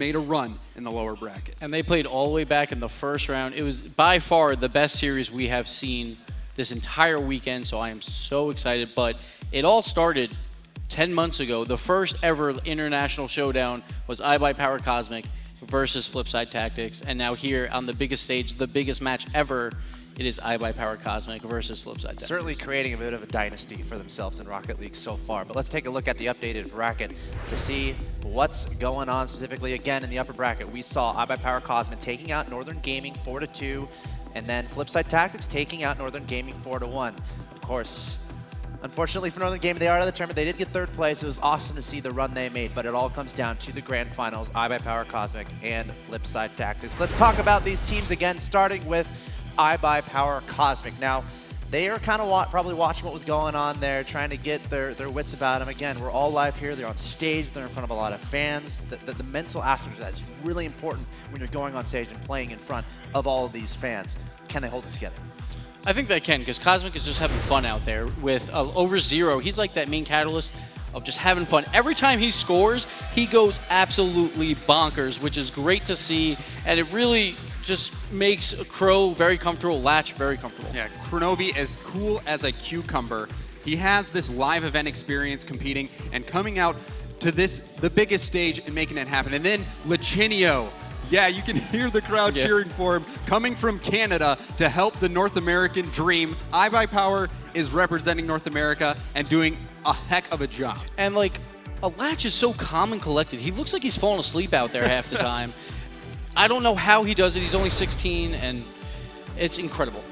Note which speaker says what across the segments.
Speaker 1: made a run in the lower bracket.
Speaker 2: And they played all the way back in the first round. It was by far the best series we have seen this entire weekend, so I am so excited. But it all started 10 months ago. The first ever international showdown was iBuyPower Cosmic versus FlipSid Tactics. And now here on the biggest stage, the biggest match ever, it is iBuyPower Cosmic versus FlipSid Tactics.
Speaker 3: Certainly creating a bit of a dynasty for themselves in Rocket League so far. But let's take a look at the updated bracket to see what's going on specifically. Again, in the upper bracket, we saw iBuyPower Cosmic taking out Northern Gaming 4-2, and then FlipSid Tactics taking out Northern Gaming 4-1. Of course, unfortunately for Northern Gaming, they are out of the tournament. They did get third place. It was awesome to see the run they made, but it all comes down to the grand finals, iBuyPower Cosmic and FlipSid Tactics. Let's talk about these teams again, starting with iBuyPower Cosmic. Now, they are kind of probably watching what was going on there, trying to get their wits about them. Again, we're all live here. They're on stage. They're in front of a lot of fans. The mental aspect of that is really important when you're going on stage and playing in front of all of these fans. Can they hold it together?
Speaker 2: I think they can, because Cosmic is just having fun out there with over Zero. He's like that main catalyst of just having fun. Every time he scores, he goes absolutely bonkers, which is great to see, and it really just makes Crow very comfortable, Latch very comfortable.
Speaker 1: Yeah, Kronovi as cool as a cucumber. He has this live event experience competing and coming out to the biggest stage and making it happen. And then Lichinio. Yeah, you can hear the crowd cheering for him, coming from Canada to help the North American dream. iBuyPower is representing North America and doing a heck of a job.
Speaker 2: And like, Latch is so calm and collected. He looks like he's falling asleep out there half the time. I don't know how he does it. He's only 16, and it's incredible.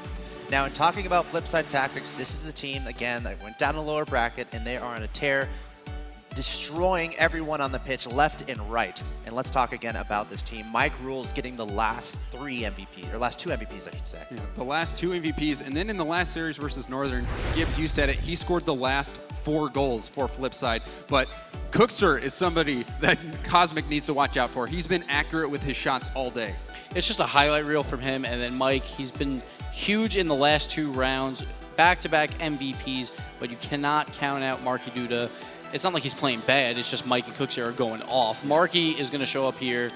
Speaker 3: Now, in talking about FlipSid Tactics, this is the team, again, that went down the lower bracket, and they are on a tear, destroying everyone on the pitch left and right. And let's talk again about this team. Mike Rules getting the last two MVPs, I should say.
Speaker 1: Yeah, the last 2 MVPs, and then in the last series versus Northern, Gibbs, you said it, he scored the last 4 goals for FlipSid. But Cookser is somebody that Cosmic needs to watch out for. He's been accurate with his shots all day.
Speaker 2: It's just a highlight reel from him, and then Mike, he's been huge in the last 2 rounds, back-to-back MVPs, but you cannot count out Marky Duda. It's not like he's playing bad, it's just Mike and Cookser are going off. Marky is going to show up here,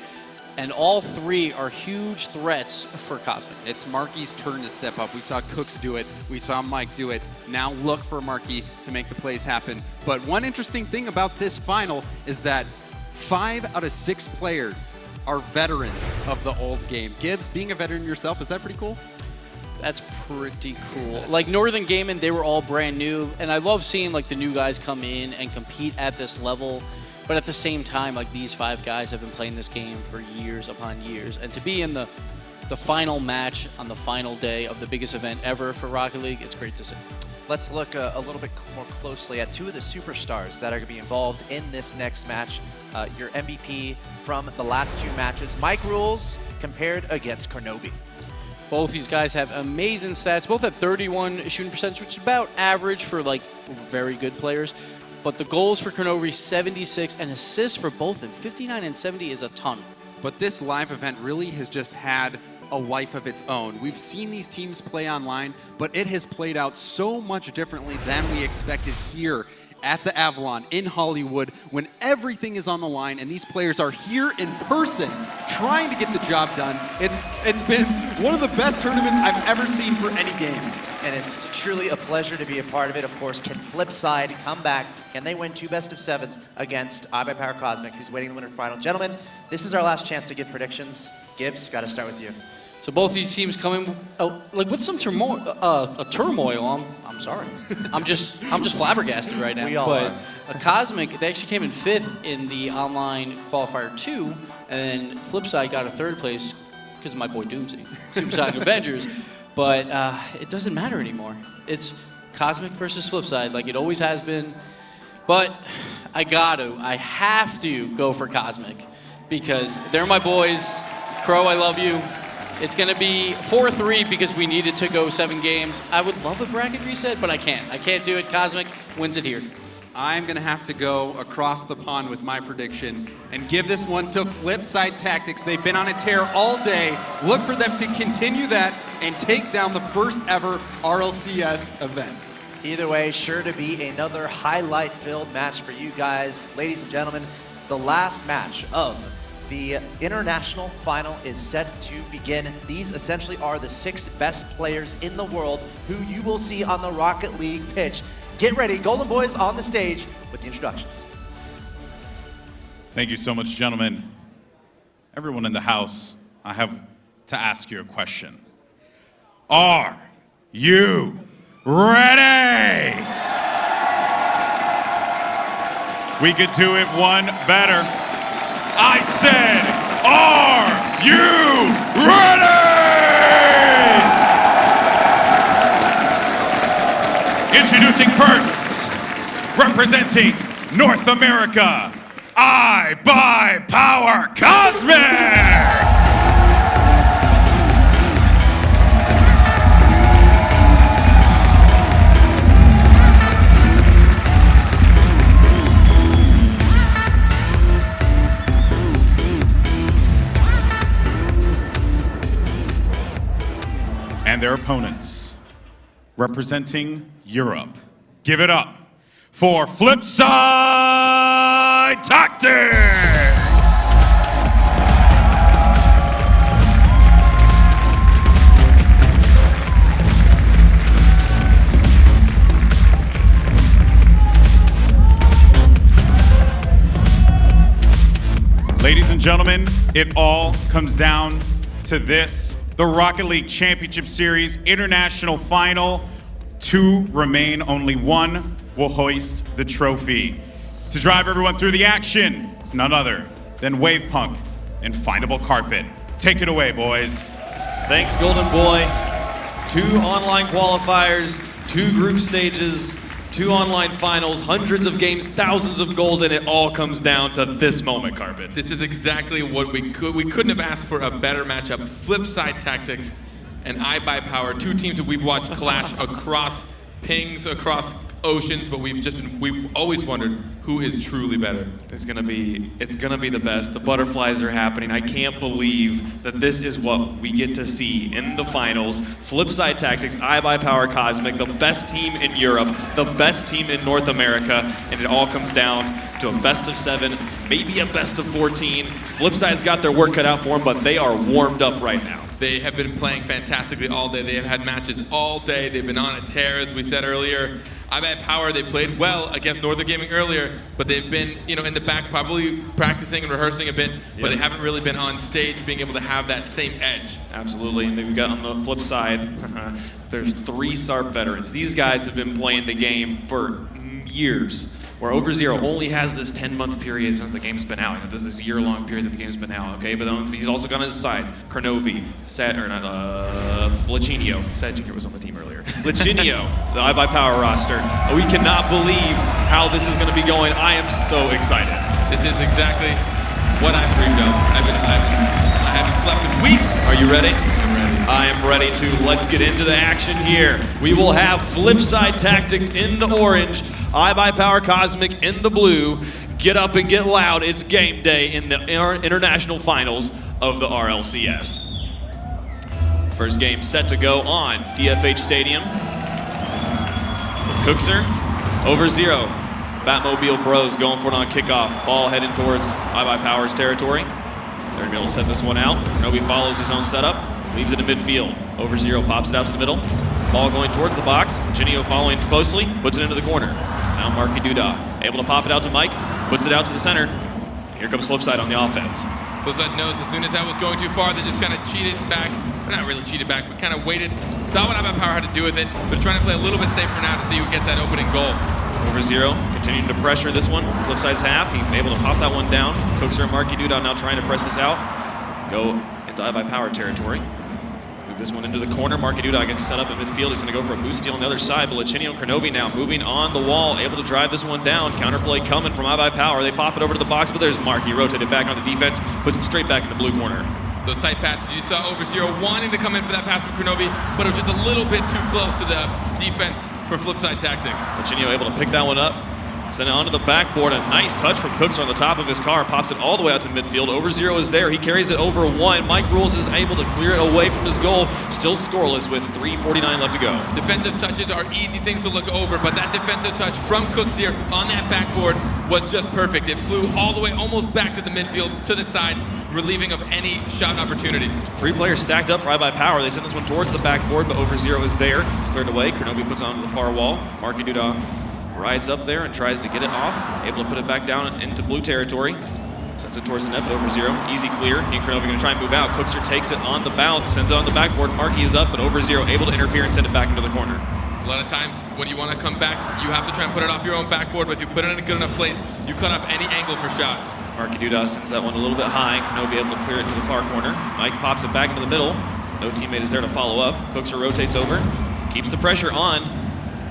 Speaker 2: and all 3 are huge threats for Cosmic.
Speaker 1: It's Marky's turn to step up. We saw Cooks do it. We saw Mike do it. Now look for Marky to make the plays happen. But one interesting thing about this final is that 5 out of 6 players are veterans of the old game. Gibbs, being a veteran yourself, is that pretty cool?
Speaker 2: That's pretty cool. Like Northern Gaming, they were all brand new, and I love seeing like the new guys come in and compete at this level. But at the same time, like these 5 guys have been playing this game for years upon years, and to be in the final match on the final day of the biggest event ever for Rocket League, it's great to see.
Speaker 3: Let's look a little bit more closely at 2 of the superstars that are going to be involved in this next match. Your MVP from the last 2 matches, Mike Rules compared against Kronovi.
Speaker 2: Both these guys have amazing stats, both at 31 shooting percentage, which is about average for like very good players. But the goals for Kronovi, 76, and assists for both of them, 59 and 70 is a ton.
Speaker 1: But this live event really has just had a life of its own. We've seen these teams play online, but it has played out so much differently than we expected here at the Avalon in Hollywood, when everything is on the line and these players are here in person trying to get the job done. It's been one of the best tournaments I've ever seen for any game.
Speaker 3: And it's truly a pleasure to be a part of it. Of course, can FlipSid come back? Can they win 2 best-of-7s against iBuyPower Cosmic, who's waiting in the winter final? Gentlemen, this is our last chance to give predictions. Gibbs, got to start with you.
Speaker 2: So both these teams coming like with some turmoil. I'm sorry. I'm just flabbergasted right now.
Speaker 3: We all
Speaker 2: but
Speaker 3: are.
Speaker 2: Cosmic, they actually came in 5th in the online qualifier 2, and then FlipSid got a 3rd place because of my boy Doomsday, Super Sonic Avengers. But it doesn't matter anymore. It's Cosmic versus FlipSid, like it always has been. But I have to go for Cosmic because they're my boys. Crow, I love you. It's going to be 4-3 because we needed to go 7 games. I would love a bracket reset, but I can't. I can't do it. Cosmic wins it here.
Speaker 1: I'm going to have to go across the pond with my prediction and give this one to FlipSid Tactics. They've been on a tear all day. Look for them to continue that and take down the first ever RLCS event.
Speaker 3: Either way, sure to be another highlight-filled match for you guys. Ladies and gentlemen, the last match of The international final is set to begin. These essentially are the 6 best players in the world who you will see on the Rocket League pitch. Get ready, Golden Boys on the stage with the introductions.
Speaker 4: Thank you so much, gentlemen. Everyone in the house, I have to ask you a question. Are you ready? We could do it one better. I said, are you ready? Introducing first, representing North America, iBuyPower Cosmic! And their opponents, representing Europe. Give it up for FlipSid Tactics! Ladies and gentlemen, it all comes down to this. The Rocket League Championship Series International Final. 2 remain, only 1 will hoist the trophy. To drive everyone through the action, it's none other than Wave Punk and Findable Carpet. Take it away, boys.
Speaker 5: Thanks, Golden Boy. 2 online qualifiers, 2 group stages, 2 online finals, hundreds of games, thousands of goals, and it all comes down to this moment, Carpet.
Speaker 6: This is exactly what we couldn't have asked for a better matchup. FlipSid Tactics and iBuyPower, 2 teams that we've watched clash across pings, across oceans, but we've always wondered who is truly better.
Speaker 5: It's gonna be the best. The butterflies are happening. I can't believe that this is what we get to see in the finals. FlipSid Tactics, iBuyPower Cosmic, the best team in Europe, the best team in North America, and it all comes down to a best of 7, maybe a best of 14. FlipSid's got their work cut out for them, but they are warmed up right now.
Speaker 6: They have been playing fantastically all day. They have had matches all day. They've been on a tear, as we said earlier. iBuyPower, they played well against Northern Gaming earlier, but they've been, in the back probably practicing and rehearsing a bit, but they haven't really been on stage being able to have that same edge.
Speaker 5: Absolutely, and then we've got on the flip side, there's 3 SARP veterans. These guys have been playing the game for years, where OverZero only has this 10-month period since the game's been out. There's this year-long period that the game's been out, okay? But then he's also got on his side, Carnovi, Flacinio. Sagic was on the team earlier. Flacinio, the iBuyPower roster. We cannot believe how this is gonna be going. I am so excited.
Speaker 6: This is exactly what I've dreamed of. I haven't slept in weeks.
Speaker 5: Are you ready?
Speaker 6: I'm ready.
Speaker 5: I am ready to. Let's get into the action here. We will have FlipSid Tactics in the orange, iBuyPower Cosmic in the blue. Get up and get loud. It's game day in the international finals of the RLCS. First game set to go on DFH Stadium. Cookser, OverZero. Batmobile Bros going for it on kickoff. Ball heading towards iBuyPower's territory. They're gonna be able to set this one out. Nobi follows his own setup, leaves it in midfield. OverZero pops it out to the middle. Ball going towards the box. Genio following closely, puts it into the corner. Now Marky Duda able to pop it out to Mike, puts it out to the center. Here comes FlipSid on the offense.
Speaker 6: FlipSid knows as soon as that was going too far, they just kind of cheated back. Well, not really cheated back, but kind of waited. Saw what iBuyPower had to do with it, but trying to play a little bit safer now to see who gets that opening goal.
Speaker 5: OverZero continuing to pressure this one. FlipSid's half, he's able to pop that one down. Cookser and Marky Duda now trying to press this out. Go into iBuyPower territory. Move this one into the corner. Marky Duda gets set up in midfield. He's going to go for a boost steal on the other side. But Lachinio and Carnovi now moving on the wall, able to drive this one down. Counterplay coming from iBuyPower. They pop it over to the box, but there's Marky rotated back on the defense, puts it straight back in the blue corner.
Speaker 6: Those tight passes, you saw OverZero wanting to come in for that pass from Carnovi, but it was just a little bit too close to the defense for FlipSid Tactics.
Speaker 5: Lachinio able to pick that one up. Send it onto the backboard. A nice touch from Cookser on the top of his car. Pops it all the way out to midfield. Over0 is there. He carries it over 1. Mike Rules is able to clear it away from his goal. Still scoreless with 3:49 left to go.
Speaker 6: Defensive touches are easy things to look over, but that defensive touch from Cooks here on that backboard was just perfect. It flew all the way almost back to the midfield, to the side, relieving of any shot opportunities.
Speaker 5: 3 players stacked up for iBuyPower. They send this one towards the backboard, but Over0 is there. Cleared away. Kronovi puts it onto the far wall. Marky Duda rides up there and tries to get it off. Able to put it back down into blue territory. Sends it towards the net, but Over0. Easy clear. He and Kronovi going to try and move out. Cookser takes it on the bounce, sends it on the backboard. Marky is up, but Over0 able to interfere and send it back into the corner.
Speaker 6: A lot of times when you want to come back, you have to try and put it off your own backboard, but if you put it in a good enough place, you cut off any angle for shots.
Speaker 5: Marky Duda sends that one a little bit high. Kronovi able to clear it to the far corner. Mike pops it back into the middle. No teammate is there to follow up. Cookser rotates over, keeps the pressure on.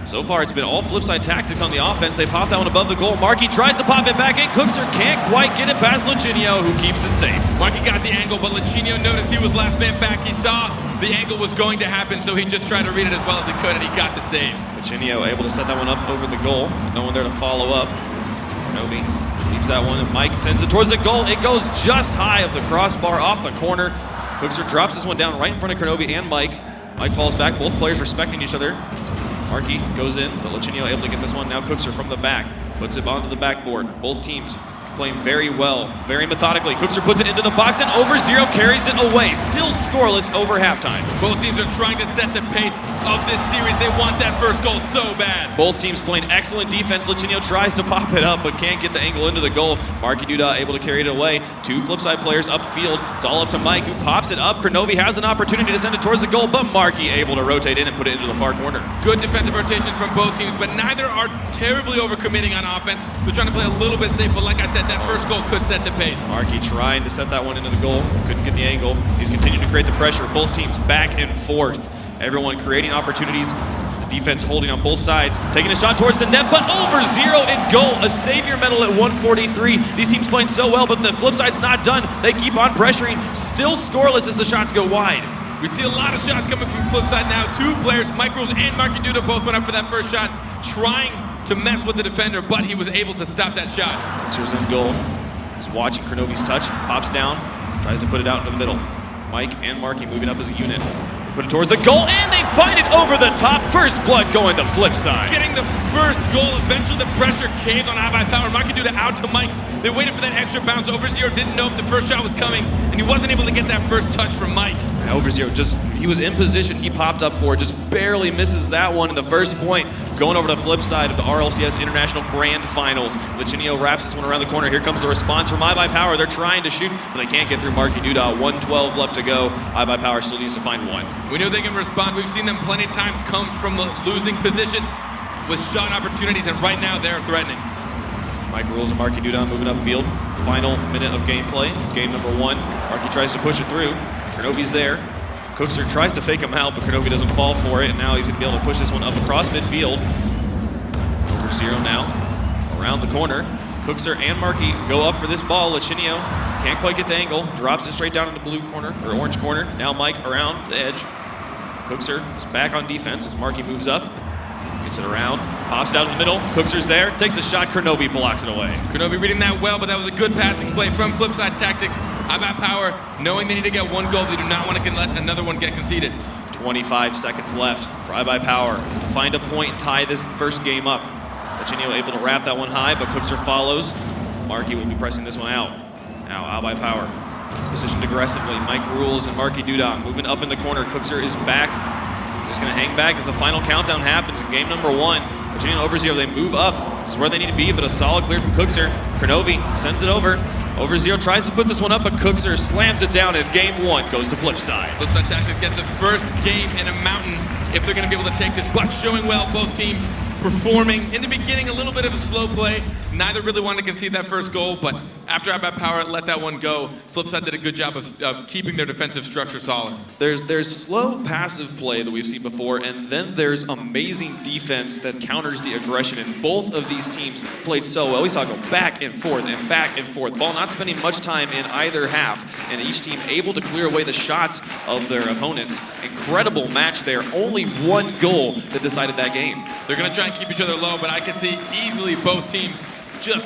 Speaker 5: So far, it's been all FlipSid tactics on the offense. They pop that one above the goal. Marky tries to pop it back in. Cookser can't quite get it past Lucinio, who keeps it safe.
Speaker 6: Marky got the angle, but Lucinio noticed he was last man back. He saw the angle was going to happen, so he just tried to read it as well as he could, and he got the save.
Speaker 5: Lucinio able to set that one up over the goal. No one there to follow up. Kronovi leaves that one, and Mike sends it towards the goal. It goes just high of the crossbar off the corner. Cookser drops this one down right in front of Kronovi and Mike. Mike falls back, both players respecting each other. Marky goes in, but Lucinio able to get this one. Now Cookser from the back, puts it onto the backboard. Both teams playing very well, very methodically. Cookser puts it into the box, and Over0 carries it away. Still scoreless over halftime.
Speaker 6: Both teams are trying to set the pace of this series. They want that first goal so bad.
Speaker 5: Both teams playing excellent defense. Lucinio tries to pop it up, but can't get the angle into the goal. Marky Duda able to carry it away. 2 FlipSid players upfield. It's all up to Mike, who pops it up. Kronovi has an opportunity to send it towards the goal, but Marky able to rotate in and put it into the far corner.
Speaker 6: Good defensive rotation from both teams, but neither are terribly overcommitting on offense. They're trying to play a little bit safe, but like I said, that first goal could set the pace.
Speaker 5: Marky trying to set that one into the goal. Couldn't get the angle. He's continuing to create the pressure. Both teams back and forth. Everyone creating opportunities. The defense holding on both sides. Taking a shot towards the net, but Over0 in goal. A savior medal at 143. These teams playing so well, but the FlipSid's not done. They keep on pressuring. Still scoreless as the shots go wide.
Speaker 6: We see a lot of shots coming from FlipSid now. 2 players, Mike Rules and Marky Duda, both went up for that first shot, trying to mess with the defender, but he was able to stop that shot.
Speaker 5: Cookser's in goal. He's watching Kronovi's touch, pops down, tries to put it out into the middle. Mike and Marky moving up as a unit. Put it towards the goal, and they find it over the top. First blood going to FlipSid.
Speaker 6: Getting the first goal, eventually the pressure caved on iBuyPower. Marky Duda out to Mike. They waited for that extra bounce. Over0 didn't know if the first shot was coming, and he wasn't able to get that first touch from Mike.
Speaker 5: Over0 he was in position, he popped up for it, just barely misses that one. And the first point going over to FlipSid of the RLCS International Grand Finals. Lucinio wraps this one around the corner. Here comes the response from iBuyPower. They're trying to shoot, but they can't get through Marky Duda. 1:12 left to go. iBuyPower still needs to find one.
Speaker 6: We know they can respond. We've seen them plenty of times come from a losing position with shot opportunities, and right now they're threatening.
Speaker 5: Mike Rules and Marky Duda moving upfield. Final minute of gameplay. Game number 1. Marky tries to push it through. Kronovi's there. Cookser tries to fake him out, but Kronovi doesn't fall for it, and now he's going to be able to push this one up across midfield. Over0 now. Around the corner. Cookser and Marky go up for this ball. Lucinio can't quite get the angle. Drops it straight down in the blue corner, or orange corner. Now Mike around the edge. Cookser is back on defense as Marky moves up. Gets it around, pops it out in the middle. Cookser's there, takes a shot. Kronovi blocks it away.
Speaker 6: Kronovi reading that well, but that was a good passing play from FlipSid Tactics. iBuyPower, knowing they need to get one goal, they do not want to let another one get conceded.
Speaker 5: 25 seconds left for iBuyPower to find a point and tie this first game up. Lucinio able to wrap that one high, but Cookser follows. Marky will be pressing this one out. Now iBuyPower positioned aggressively. Mike Rules and Marky Duda moving up in the corner. Cookser is back. Just going to hang back as the final countdown happens in game number 1. Lucinio and Over0, they move up. This is where they need to be, but a solid clear from Cookser. Kronovi sends it over. Over0 tries to put this one up, but Cookser slams it down, and game 1 goes to FlipSid.
Speaker 6: FlipSid Tactics get the first game in a mountain if they're going to be able to take this, but showing well, both teams performing. In the beginning, a little bit of a slow play. Neither really wanted to concede that first goal, but after iBuyPower let that one go, FlipSid did a good job of keeping their defensive structure solid.
Speaker 5: There's slow passive play that we've seen before, and then there's amazing defense that counters the aggression, and both of these teams played so well. We saw it go back and forth and back and forth. Ball not spending much time in either half, and each team able to clear away the shots of their opponents. Incredible match there. Only one goal that decided that game.
Speaker 6: They're going to try and keep each other low, but I can see easily both teams just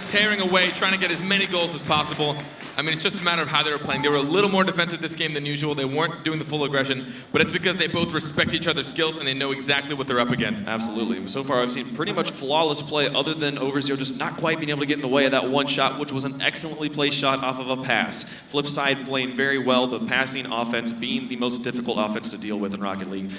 Speaker 6: tearing away, trying to get as many goals as possible. I mean, it's just a matter of how they were playing. They were a little more defensive this game than usual. They weren't doing the full aggression, but it's because they both respect each other's skills and they know exactly what they're up against.
Speaker 5: Absolutely. So far, I've seen pretty much flawless play other than Overzero just not quite being able to get in the way of that one shot, which was an excellently placed shot off of a pass. FlipSid playing very well, the passing offense being the most difficult offense to deal with in Rocket League.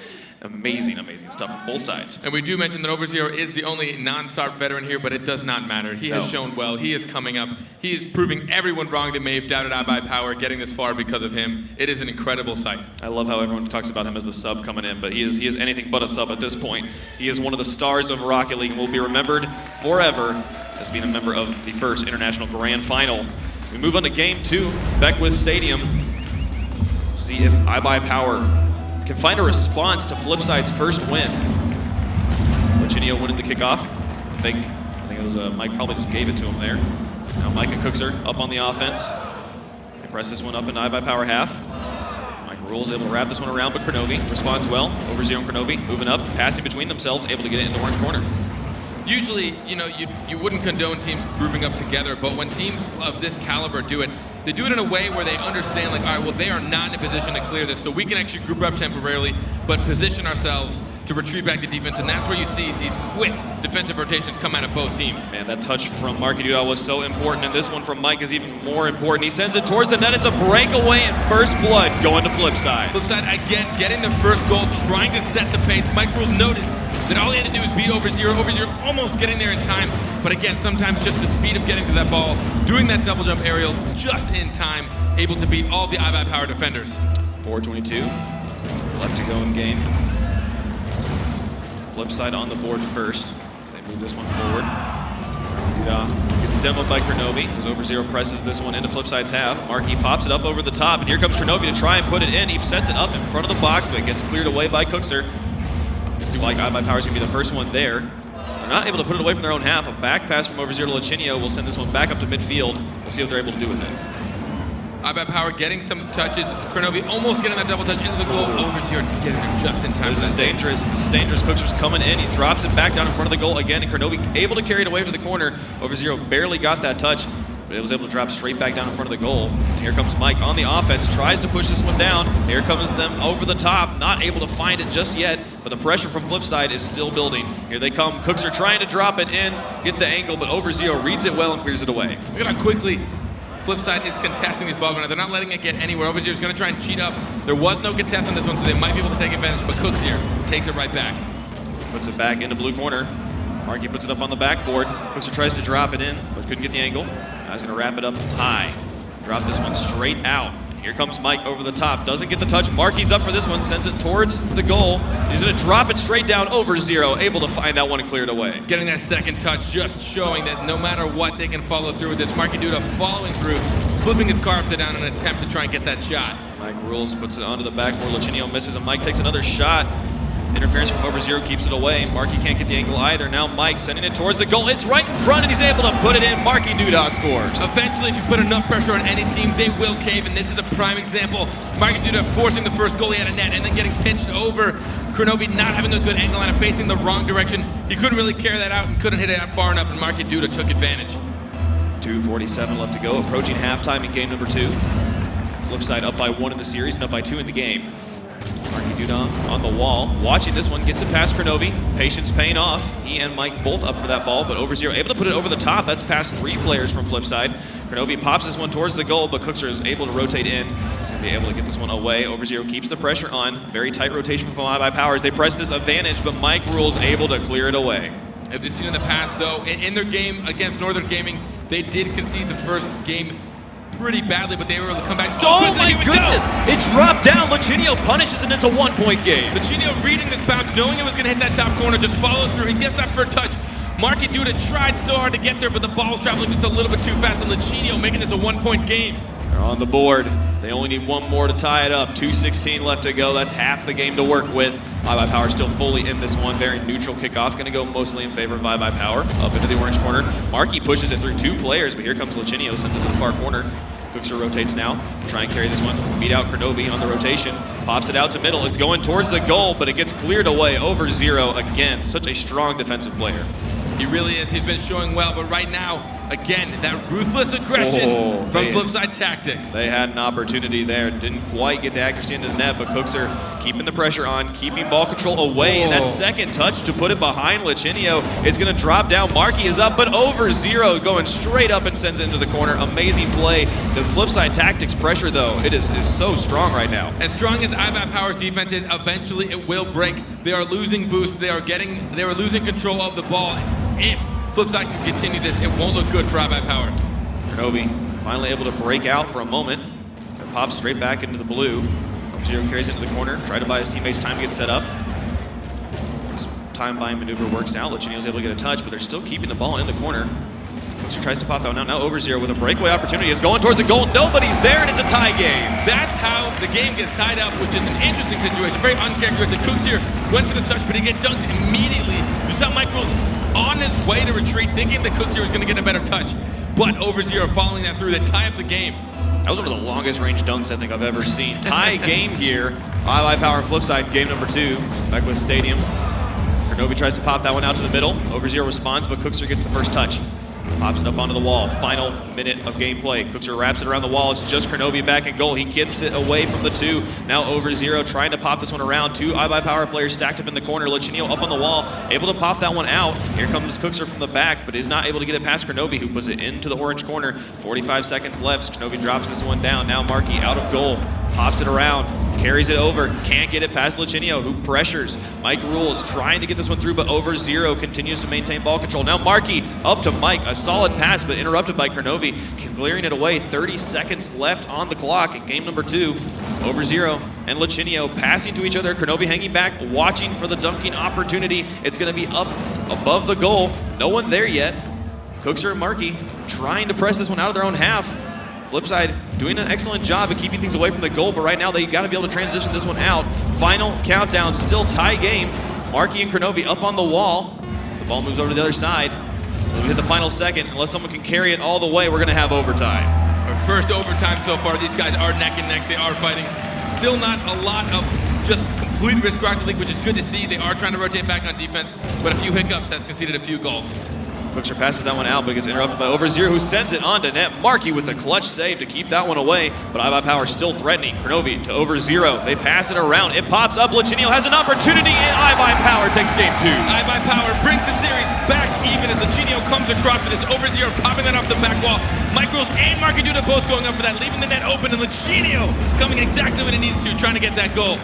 Speaker 5: Amazing, amazing stuff on both sides.
Speaker 6: And we do mention that Overzero is the only non-SARP veteran here, but it does not matter. He has shown well. He is coming up. He is proving everyone wrong that may have doubted iBuyPower, getting this far because of him. It is an incredible sight.
Speaker 5: I love how everyone talks about him as the sub coming in, but he is anything but a sub at this point. He is one of the stars of Rocket League and will be remembered forever as being a member of the first International Grand Final. We move on to Game 2, Beckwith Stadium. See if iBuyPower can find a response to FlipSid's first win. Lachinio winning the kickoff. I think it was Mike probably just gave it to him there. Now Mike and Cookser up on the offense. They press this one up in iBuyPower half. Mike Rule's able to wrap this one around, but Kronovi responds well. Overzero and Kronovi moving up, passing between themselves, able to get it in the orange corner.
Speaker 6: Usually, you wouldn't condone teams grouping up together, but when teams of this caliber do it, they do it in a way where they understand, like, all right, well, they are not in a position to clear this, so we can actually group up temporarily, but position ourselves to retreat back to defense, and that's where you see these quick defensive rotations come out of both teams.
Speaker 5: Man, that touch from Marky Duda was so important, and this one from Mike is even more important. He sends it towards the net. It's a breakaway and first blood going to FlipSid.
Speaker 6: FlipSid, again, getting the first goal, trying to set the pace. Mike Rule noticed that all he had to do was beat Overzero. Overzero almost getting there in time, but again, sometimes just the speed of getting to that ball, doing that double jump aerial just in time, able to beat all the iBuyPower defenders.
Speaker 5: 4:22 left to go in game. FlipSid on the board first as they move this one forward. Gets demoed by Kronovi as Overzero presses this one into FlipSid's half. Marky pops it up over the top, and here comes Kronovi to try and put it in. He sets it up in front of the box, but it gets cleared away by Cookser. Looks like iBuyPower is going to be the first one there. They're not able to put it away from their own half. A back pass from Overzero to Lachinio will send this one back up to midfield. We'll see what they're able to do with it.
Speaker 6: iBuyPower getting some touches. Kronovi almost getting that double touch into the goal. Overzero getting there just in time.
Speaker 5: This is dangerous. This is dangerous. Cookser's coming in. He drops it back down in front of the goal again, and Kronovi able to carry it away to the corner. Overzero barely got that touch, but it was able to drop straight back down in front of the goal. And here comes Mike on the offense, tries to push this one down. Here comes them over the top, not able to find it just yet, but the pressure from FlipSid is still building. Here they come. Cookser trying to drop it in, get the angle, but Overzero reads it well and clears it away.
Speaker 6: Look at how quickly FlipSid is contesting these ball runners. They're not letting it get anywhere. Overzero is going to try and cheat up. There was no contest on this one, so they might be able to take advantage, but Cooks here takes it right back.
Speaker 5: Puts it back into blue corner. Marky puts it up on the backboard. Cookser tries to drop it in, but couldn't get the angle. Now he's going to wrap it up high. Drop this one straight out. And here comes Mike over the top. Doesn't get the touch. Marky's up for this one. Sends it towards the goal. He's going to drop it straight down. Overzero, able to find that one and clear it away.
Speaker 6: Getting that second touch, just showing that no matter what, they can follow through with this. Marky Duda following through, flipping his car upside down in an attempt to try and get that shot.
Speaker 5: Mike Rules puts it onto the backboard. Lachinio misses, and Mike takes another shot. Interference from Overzero keeps it away. Marky can't get the angle either. Now Mike sending it towards the goal. It's right in front, and he's able to put it in. Marky Duda scores.
Speaker 6: Eventually, if you put enough pressure on any team, they will cave, and this is a prime example. Marky Duda forcing the first goalie out of net and then getting pinched over. Kronovi not having a good angle on it, facing the wrong direction. He couldn't really carry that out and couldn't hit it out far enough, and Marky Duda took advantage.
Speaker 5: 2:47 left to go, approaching halftime in game number 2. FlipSid up by 1 in the series and up by 2 in the game. Marky Duda on the wall, watching this one, gets it past Kronovi. Patience paying off. He and Mike both up for that ball, but Overzero able to put it over the top. That's past 3 players from FlipSid. Kronovi pops this one towards the goal, but Cookser is able to rotate in. He's going to be able to get this one away. Overzero keeps the pressure on. Very tight rotation from iBuyPower as they press this advantage, but Mike Rule's able to clear it away.
Speaker 6: As we've seen in the past, though, in their game against Northern Gaming, they did concede the first game pretty badly, but they were able to come back.
Speaker 5: Oh my goodness! It dropped down. Lachinio punishes, and it's a 1-point game.
Speaker 6: Lachinio reading this bounce, knowing it was going to hit that top corner, just followed through. He gets that first touch. Marky Duda tried so hard to get there, but the ball was traveling just a little bit too fast, and Lachinio making this a 1-point game.
Speaker 5: They're on the board. They only need one more to tie it up. 2:16 left to go. That's half the game to work with. iBuyPower still fully in this one. Very neutral kickoff. Going to go mostly in favor of iBuyPower. Up into the orange corner. Marky pushes it through 2 players, but here comes Lachinio. Sends it to the far corner. Cookser rotates now, try and carry this one, beat out Kronovi on the rotation, pops it out to middle, it's going towards the goal, but it gets cleared away over Zero again. Such a strong defensive player.
Speaker 6: He really is. He's been showing well, but right now, again, that ruthless aggression from FlipSid Tactics.
Speaker 5: They had an opportunity there. Didn't quite get the accuracy into the net, but Cookser keeping the pressure on, keeping ball control away. And that second touch to put it behind Lichinio. It's going to drop down. Marky is up, but over Zero, going straight up and sends it into the corner. Amazing play. The FlipSid Tactics pressure, though, it is so strong right now.
Speaker 6: As strong as iBuyPower's defense is, eventually it will break. They are losing boost. They are losing control of the ball. If FlipSid can continue this, it won't look good for iBuyPower.
Speaker 5: Kronovi finally able to break out for a moment. And pops straight back into the blue. Zero carries it into the corner. Try to buy his teammates time to get set up. His time buying maneuver works out. Lichinio's able to get a touch, but they're still keeping the ball in the corner. Cookser tries to pop that one out. Now over Zero with a breakaway opportunity. It's going towards the goal. Nobody's there, and it's a tie game.
Speaker 6: That's how the game gets tied up, which is an interesting situation. Very uncharacteristic. Cookser went for the touch, but he gets dunked immediately. You saw Mike Rules on his way to retreat, thinking that Cookser was going to get a better touch, but over Zero following that through, they tie up the game.
Speaker 5: That was one of the longest range dunks I think I've ever seen. Tie game here. iBuyPower and FlipSid, game number 2. Back with Stadium. Kronovi tries to pop that one out to the middle. Over Zero responds, but Cookser gets the first touch. Pops it up onto the wall. Final minute of gameplay. Cookser wraps it around the wall. It's just Kronovi back in goal. He keeps it away from the 2. Now over Zero, trying to pop this one around. 2 iBuyPower players stacked up in the corner. Lichinio up on the wall, able to pop that one out. Here comes Cookser from the back, but is not able to get it past Kronovi, who puts it into the orange corner. 45 seconds left. Kronovi drops this one down. Now Marky out of goal. Pops it around. Carries it over, can't get it past Lichinio, who pressures. Mike Rules trying to get this one through, but over Zero continues to maintain ball control. Now Marky up to Mike, a solid pass, but interrupted by Kronovi, clearing it away. 30 seconds left on the clock in game number 2. Over Zero and Lichinio passing to each other. Kronovi hanging back, watching for the dunking opportunity. It's going to be up above the goal. No one there yet. Cookser and Marky trying to press this one out of their own half. FlipSid doing an excellent job of keeping things away from the goal, but right now they got to be able to transition this one out. Final countdown, still tie game. Marky and Kronovi up on the wall. As the ball moves over to the other side. So we hit the final second. Unless someone can carry it all the way, we're going to have overtime.
Speaker 6: Our first overtime so far. These guys are neck and neck. They are fighting. Still not a lot of just complete risk across the league, which is good to see. They are trying to rotate back on defense, but a few hiccups has conceded a few goals.
Speaker 5: Cookser passes that one out, but gets interrupted by over Zero, who sends it onto net. Marky with a clutch save to keep that one away, but iBuyPower still threatening. Kronovi to over Zero. They pass it around. It pops up. Lichinio has an opportunity, and iBuyPower takes game 2.
Speaker 6: iBuyPower brings the series back even as Lichinio comes across for this. Over Zero popping that off the back wall. Mike Rules and Marky Duda both going up for that, leaving the net open, and Lichinio coming exactly when he needs to, trying to get that goal.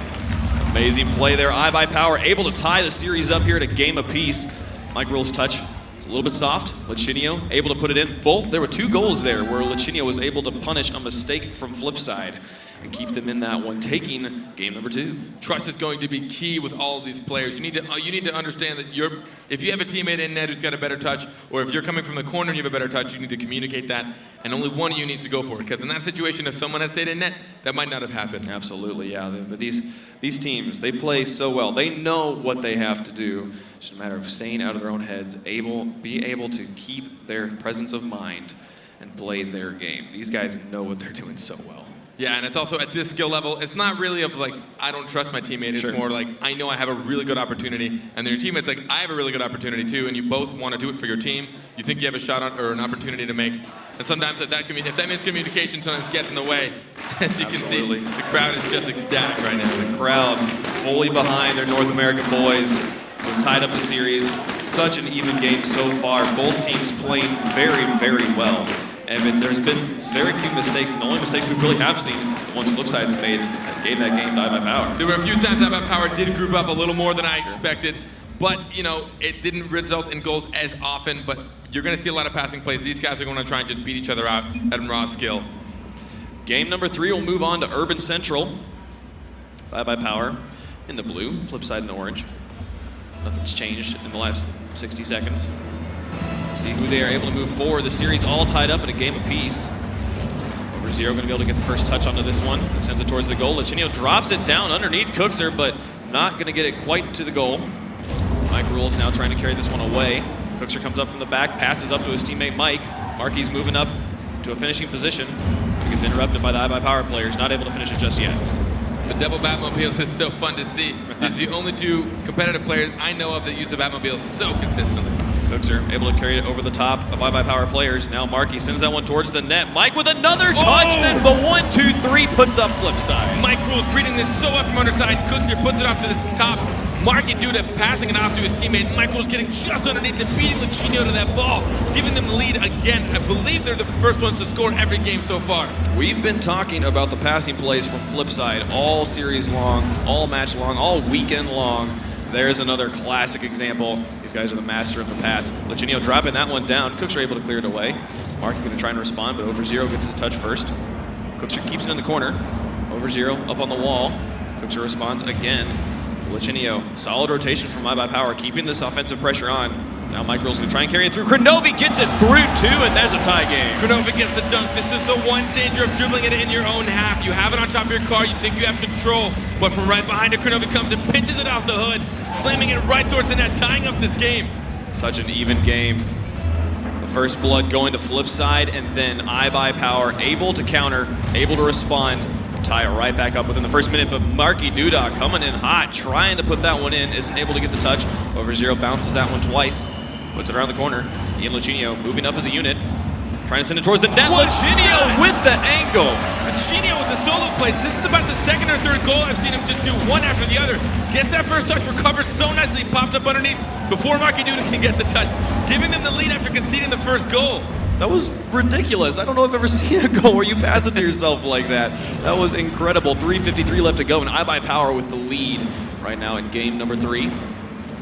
Speaker 5: Amazing play there. iBuyPower able to tie the series up here at a game apiece. Mike Rules' touch. It's a little bit soft. Lichinio able to put it in. There were 2 goals there where Lichinio was able to punish a mistake from FlipSid and keep them in that one, taking game number 2.
Speaker 6: Trust is going to be key with all of these players. You need to understand that if you have a teammate in net who's got a better touch, or if you're coming from the corner and you have a better touch, you need to communicate that, and only one of you needs to go for it. Because in that situation, if someone had stayed in net, that might not have happened.
Speaker 5: Absolutely, yeah. But these teams, they play so well. They know what they have to do. It's just a matter of staying out of their own heads, be able to keep their presence of mind and play their game. These guys know what they're doing so well.
Speaker 6: Yeah, and it's also at this skill level, it's not really of like, I don't trust my teammate. It's more like, I know I have a really good opportunity. And then your teammate's like, I have a really good opportunity too. And you both want to do it for your team. You think you have a shot on, or an opportunity to make. And sometimes if that miscommunication sometimes gets in the way, as you can see, the crowd is just ecstatic right now.
Speaker 5: The crowd fully behind their North American boys. We've tied up the series. Such an even game so far. Both teams playing very, very well. And there's been very few mistakes. The only mistakes we really have seen, the ones FlipSid's made, that gave that game to iBuyPower.
Speaker 6: There were a few times iBuyPower did group up a little more than I expected, but it didn't result in goals as often. But you're going to see a lot of passing plays. These guys are going to try and just beat each other out at raw skill.
Speaker 5: Game number 3 will move on to Urban Central. iBuyPower in the blue, FlipSid in the orange. Nothing's changed in the last 60 seconds. See who they are able to move forward. The series all tied up in a game apiece. Over Zero going to be able to get the first touch onto this one. And sends it towards the goal. Lichinio drops it down underneath Cookser, but not going to get it quite to the goal. Mike Rules now trying to carry this one away. Cookser comes up from the back, passes up to his teammate Mike. Marky's moving up to a finishing position. Gets Gets interrupted by the iBuyPower players, not able to finish it just yet.
Speaker 6: The double Batmobile is so fun to see. These are the only two competitive players I know of that use the Batmobile so consistently.
Speaker 5: Cookser able to carry it over the top of iBuyPower players. Now Marky sends that one towards the net. Mike with another touch, and the 1-2-3 puts up FlipSid.
Speaker 6: Mike Rules reading this so well from underside. Cookser puts it off to the top. Marky Duda passing it off to his teammate. Mike Rules getting just underneath and beating Luchino to that ball, giving them the lead again. I believe they're the first ones to score every game so far.
Speaker 5: We've been talking about the passing plays from FlipSid all series long, all match long, all weekend long. There's another classic example. These guys are the master of the pass. Luchino dropping that one down. Cookser able to clear it away. Marky going to try and respond, but Over0 gets his touch first. Cookser keeps it in the corner. Over0 up on the wall. Cookser responds again. Luchino, solid rotation from iBuyPower, keeping this offensive pressure on. Now Mike Rules going to try and carry it through. Kronovi gets it through too, and there's a tie game.
Speaker 6: Kronovi gets the dunk. This is the one danger of dribbling it in your own half. You have it on top of your car, you think you have control, but from right behind it, Kronovi comes and pinches it off the hood, slamming it right towards the net, tying up this game.
Speaker 5: Such an even game. The first blood going to FlipSid, and then iBuyPower able to counter, able to respond. Tie it right back up within the first minute, but Marky Duda coming in hot, trying to put that one in, isn't able to get the touch. Over0 bounces that one twice, puts it around the corner. Ian Luchino moving up as a unit, trying to send it towards the net. Luchino with the angle.
Speaker 6: Luchino with the solo plays. This is about the second or third goal I've seen him just do one after the other. Gets that first touch, recovers so nicely, pops up underneath before Marky Duda can get the touch, giving them the lead after conceding the first goal.
Speaker 5: That was ridiculous. I don't know if I've ever seen a goal where you pass it to yourself like that. That was incredible. 3:53 left to go, and iBuyPower with the lead right now in game number 3.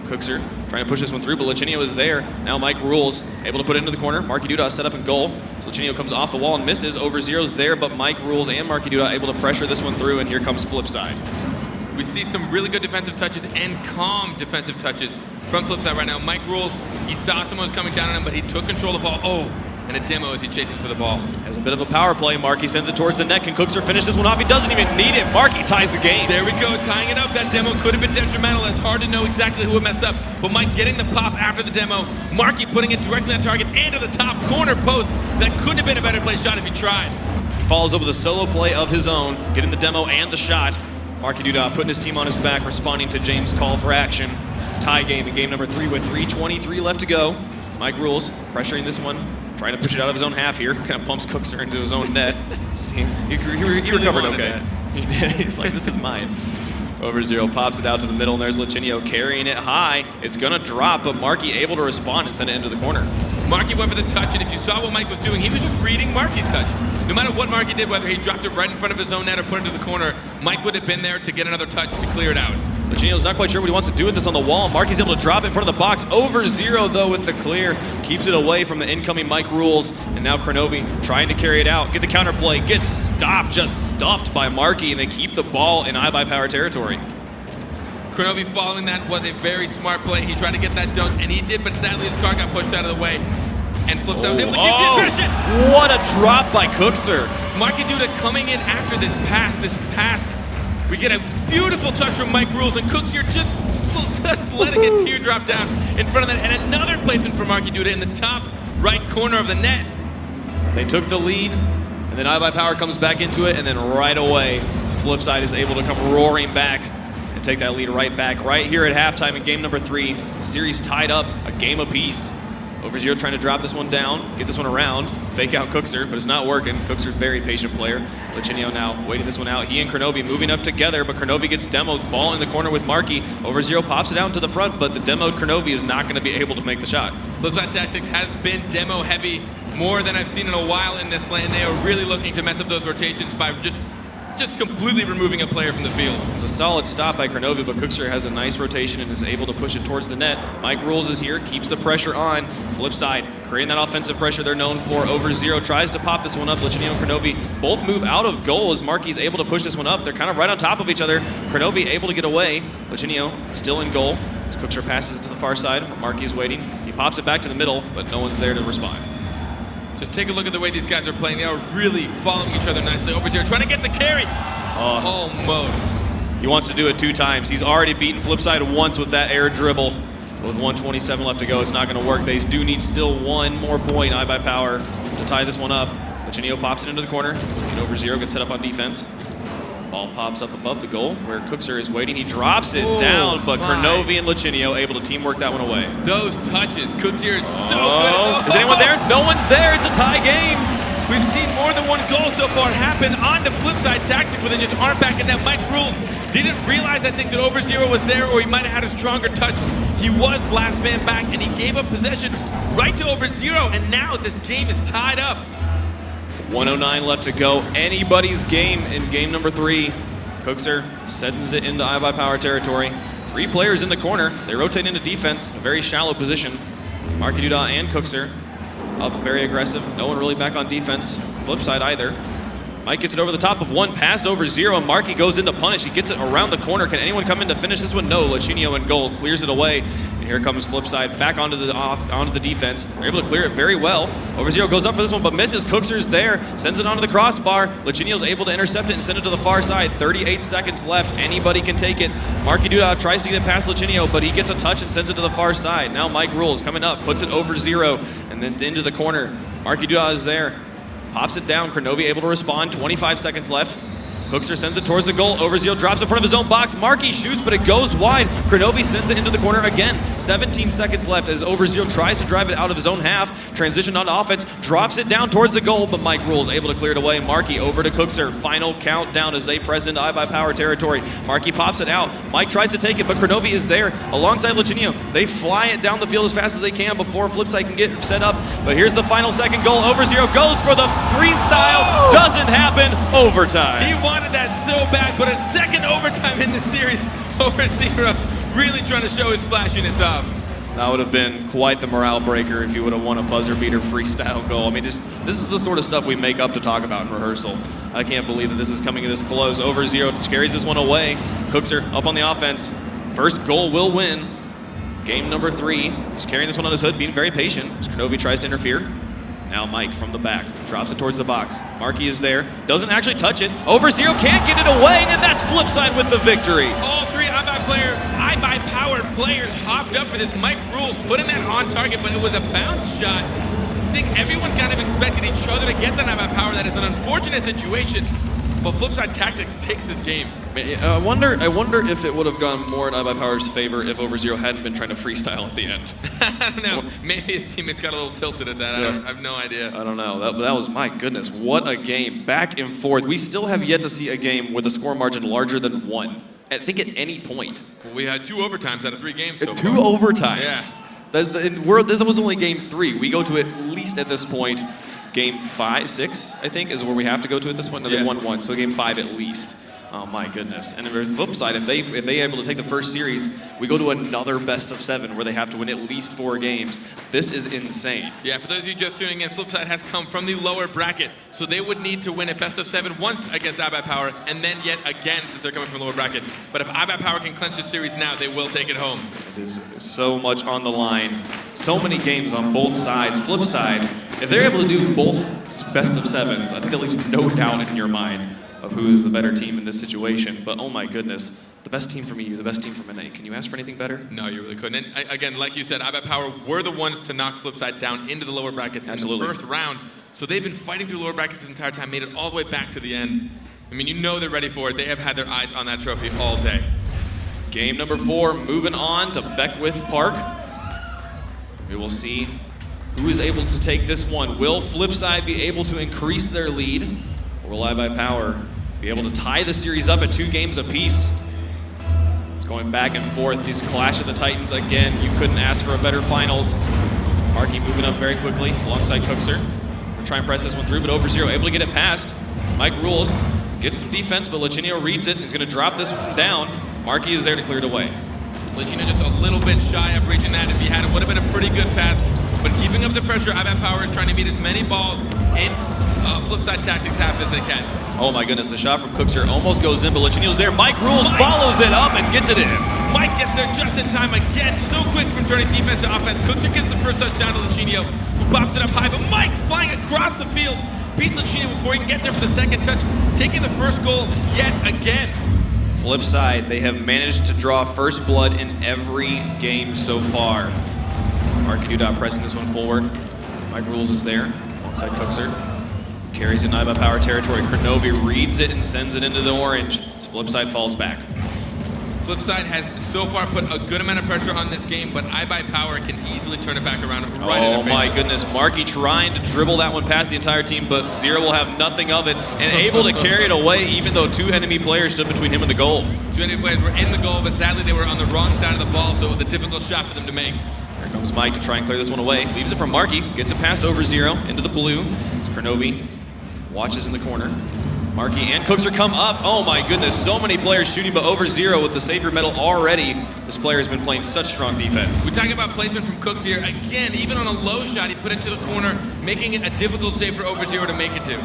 Speaker 5: Cookser trying to push this one through, but Luchino is there. Now Mike Rules able to put it into the corner. Marky Duda set up in goal. So Luchino comes off the wall and misses. Over0's there, but Mike Rules and Marky Duda able to pressure this one through, and here comes FlipSid.
Speaker 6: We see some really good defensive touches and calm defensive touches from FlipSid right now. Mike Rules, he saw someone was coming down on him, but he took control of the ball. And a demo as he chases for the ball.
Speaker 5: Has a bit of a power play. Marky sends it towards the net. Can Cookser finish this one off? He doesn't even need it. Marky ties the game.
Speaker 6: There we go, tying it up. That demo could have been detrimental. It's hard to know exactly who messed up. But Mike getting the pop after the demo. Marky putting it directly on target and to the top corner post. That couldn't have been a better play shot if he tried.
Speaker 5: Follows up with a solo play of his own, getting the demo and the shot. Marky Duda putting his team on his back, responding to James' call for action. Tie game in game number 3 with 3:23 left to go. Mike Rules pressuring this one. Trying to push it out of his own half here. Kind of pumps Cookser into his own net. See, he recovered okay. He did. He's like, this is mine. Over0 pops it out to the middle, and there's Luchino carrying it high. It's going to drop, but Marky able to respond and send it into the corner.
Speaker 6: Marky went for the touch, and if you saw what Mike was doing, he was just reading Marky's touch. No matter what Marky did, whether he dropped it right in front of his own net or put it into the corner, Mike would have been there to get another touch to clear it out.
Speaker 5: Luchino's not quite sure what he wants to do with this on the wall. Marky's able to drop it in front of the box. Over0 though with the clear. Keeps it away from the incoming Mike Rules. And now Kronovi trying to carry it out. Get the counterplay. Gets stopped, just stuffed by Marky, and they keep the ball in iBuyPower territory.
Speaker 6: Kronovi following that was a very smart play. He tried to get that dunk, and he did, but sadly his car got pushed out of the way. And FlipSid was able to finish it.
Speaker 5: What a drop by Cookser.
Speaker 6: Marky Duda coming in after this pass. We get a beautiful touch from Mike Rules, and Cookser just letting a teardrop down in front of that, and another placement for Marky Duda in the top right corner of the net.
Speaker 5: They took the lead, and then iBuyPower comes back into it, and then right away, FlipSid is able to come roaring back and take that lead right back. Right here at halftime in game number 3, series tied up, a game apiece. Over0 trying to drop this one down, get this one around, fake out Cookser, but it's not working. Cookser's a very patient player. Luchino now waiting this one out. He and Kronovi moving up together, but Kronovi gets demoed, ball in the corner with Marky. Over0 pops it out into the front, but the demoed Kronovi is not going to be able to make the shot.
Speaker 6: FlipSid Tactics has been demo heavy more than I've seen in a while in this lane. They are really looking to mess up those rotations by just completely removing a player from the field.
Speaker 5: It's a solid stop by Kronovi, but Cookser has a nice rotation and is able to push it towards the net. Mike Rules is here, keeps the pressure on. FlipSid creating that offensive pressure they're known for. Over0 tries to pop this one up. Luchino and Kronovi both move out of goal as Marky's able to push this one up. They're kind of right on top of each other. Kronovi able to get away. Luchino still in goal. As Cookser passes it to the far side, Marky's waiting. He pops it back to the middle, but no one's there to respond.
Speaker 6: Just take a look at the way these guys are playing. They are really following each other nicely. Over0 trying to get the carry. Almost.
Speaker 5: He wants to do it 2 times. He's already beaten FlipSid once with that air dribble. With 1:27 left to go, it's not going to work. They do need still one more point, iBuyPower, to tie this one up. Lachinio pops it into the corner, and Over0 gets set up on defense. Ball pops up above the goal where Cookser is waiting. He drops it down, but Kronovi and Lachinio able to teamwork that one away.
Speaker 6: Those touches. Cookser is so good.
Speaker 5: Is anyone there? No one's there. It's a tie game.
Speaker 6: We've seen more than one goal so far happen on the FlipSid tactics where they just aren't back in that. Mike Rules didn't realize, I think, that Over0 was there, or he might have had a stronger touch. He was last man back, and he gave up possession right to Over0, and now this game is tied up.
Speaker 5: 109 left to go. Anybody's game in game number 3. Cookser sends it into iBuyPower territory. 3 players in the corner. They rotate into defense, a very shallow position. Marky Duda and Cookser up very aggressive. No one really back on defense. FlipSid either. Mike gets it over the top of one, passed Over0. Marky goes into punish. He gets it around the corner. Can anyone come in to finish this one? No. Lachinio in goal clears it away. And here comes FlipSid back onto the defense. They're able to clear it very well. Over0 goes up for this one, but misses. Cookser's there. Sends it onto the crossbar. Lachinio's able to intercept it and send it to the far side. 38 seconds left. Anybody can take it. Marky Duda tries to get it past Lachinio, but he gets a touch and sends it to the far side. Now Mike Rules coming up, puts it Over0, and then into the corner. Marky Duda is there. Pops it down. Kronovi able to respond. 25 seconds left. Cookser sends it towards the goal. Over0 drops in front of his own box. Marky shoots, but it goes wide. Kronovi sends it into the corner again. 17 seconds left as Over0 tries to drive it out of his own half. Transition onto offense. Drops it down towards the goal, but Mike Rules able to clear it away. Marky over to Cookser. Final countdown as they press into iBuyPower territory. Marky pops it out. Mike tries to take it, but Kronovi is there alongside Lachinio. They fly it down the field as fast as they can before FlipSid can get set up. But here's the final second goal. Over0 goes for the freestyle. Doesn't happen. Overtime.
Speaker 6: He wanted that so bad, but a second overtime in the series. Over0 really trying to show his flashiness off.
Speaker 5: That would have been quite the morale breaker if you would have won a buzzer beater freestyle goal. I mean, this is the sort of stuff we make up to talk about in rehearsal. I can't believe that this is coming this close. Over0 carries this one away. Cookser up on the offense. First goal will win. Game number 3. He's carrying this one on his hood, being very patient. As Kronovi tries to interfere. Now Mike from the back, drops it towards the box. Marky is there, doesn't actually touch it. Over0 can't get it away, and that's FlipSid with the victory.
Speaker 6: All 3 iBuyPower players hopped up for this. Mike Rules putting that on target, but it was a bounce shot. I think everyone kind of expected each other to get that iBuyPower. That is an unfortunate situation, but FlipSid Tactics takes this game.
Speaker 5: I wonder if it would have gone more in iBuyPower's favor if Over0 hadn't been trying to freestyle at the end.
Speaker 6: I don't know. Maybe his teammates got a little tilted at that.
Speaker 5: Yeah.
Speaker 6: I have no idea.
Speaker 5: I don't know. That was, my goodness, what a game. Back and forth. We still have yet to see a game with a score margin larger than 1. I think at any point.
Speaker 6: Well, we had 2 overtimes out of 3 games so far.
Speaker 5: 2 overtimes.
Speaker 6: Yeah.
Speaker 5: That was only game 3. We go to at least at this point game 6, I think, is where we have to go to at this point. No, they won 1, so game 5 at least. Oh my goodness. And the flip side, if they able to take the first series, we go to another best of 7 where they have to win at least 4 games. This is insane.
Speaker 6: Yeah, for those of you just tuning in, FlipSid has come from the lower bracket, so they would need to win a best of 7 once against iBuyPower, and then yet again since they're coming from the lower bracket. But if iBuyPower can clinch this series now, they will take it home.
Speaker 5: It is so much on the line. So many games on both sides. FlipSid, if they're able to do both best of 7s, I think that leaves no doubt in your mind of who is the better team in this situation. But oh my goodness, the best team from EU, the best team from NA. Can you ask for anything better?
Speaker 6: No, you really couldn't. And again, like you said, iBuyPower were the ones to knock FlipSid down into the lower brackets in the first round. So they've been fighting through lower brackets this entire time, made it all the way back to the end. I mean, you know they're ready for it. They have had their eyes on that trophy all day.
Speaker 5: Game number 4, moving on to Beckwith Park. We will see who is able to take this one. Will FlipSid be able to increase their lead? Or will iBuyPower be able to tie the series up at 2 games apiece? It's going back and forth. These clash of the Titans again. You couldn't ask for a better finals. Marky moving up very quickly alongside Cookser. We're trying to press this one through, but Over0 able to get it past. Mike Rules gets some defense, but Lachinio reads it and is going to drop this one down. Marky is there to clear it away.
Speaker 6: Lachinio just a little bit shy of reaching that. If he had it, would have been a pretty good pass. But keeping up the pressure, iBuyPower is trying to meet as many balls in FlipSid Tactics half as they can.
Speaker 5: Oh my goodness, the shot from Cookser almost goes in, but Lachinio's there. Mike Rules follows it up and gets it in.
Speaker 6: Mike gets there just in time again, so quick from turning defense to offense. Cookser gets the first touchdown to Lachinio, who pops it up high, but Mike flying across the field beats Lachinio before he can get there for the second touch, taking the first goal yet again.
Speaker 5: FlipSid, they have managed to draw first blood in every game so far. Marky Duda pressing this one forward. Mike Rules is there alongside Cookser. Carries in iBuyPower territory. Kronovi reads it and sends it into the orange. FlipSid falls back.
Speaker 6: FlipSid has so far put a good amount of pressure on this game, but iBuyPower can easily turn it back around right in their
Speaker 5: Oh
Speaker 6: face.
Speaker 5: my goodness, Marky trying to dribble that one past the entire team, but Zero will have nothing of it and able to carry it away even though 2 enemy players stood between him and the goal.
Speaker 6: 2 enemy players were in the goal, but sadly they were on the wrong side of the ball, so it was a difficult shot for them to make.
Speaker 5: Here comes Mike to try and clear this one away. Leaves it for Marky, gets it past over Zero into the blue. It's Kronovi watches in the corner. Marky and Cookser come up. Oh my goodness, so many players shooting, but over Zero with the Savior medal already. This player has been playing such strong defense.
Speaker 6: We're talking about placement from Cooks here. Again, even on a low shot, he put it to the corner, making it a difficult save for over Zero to make it to.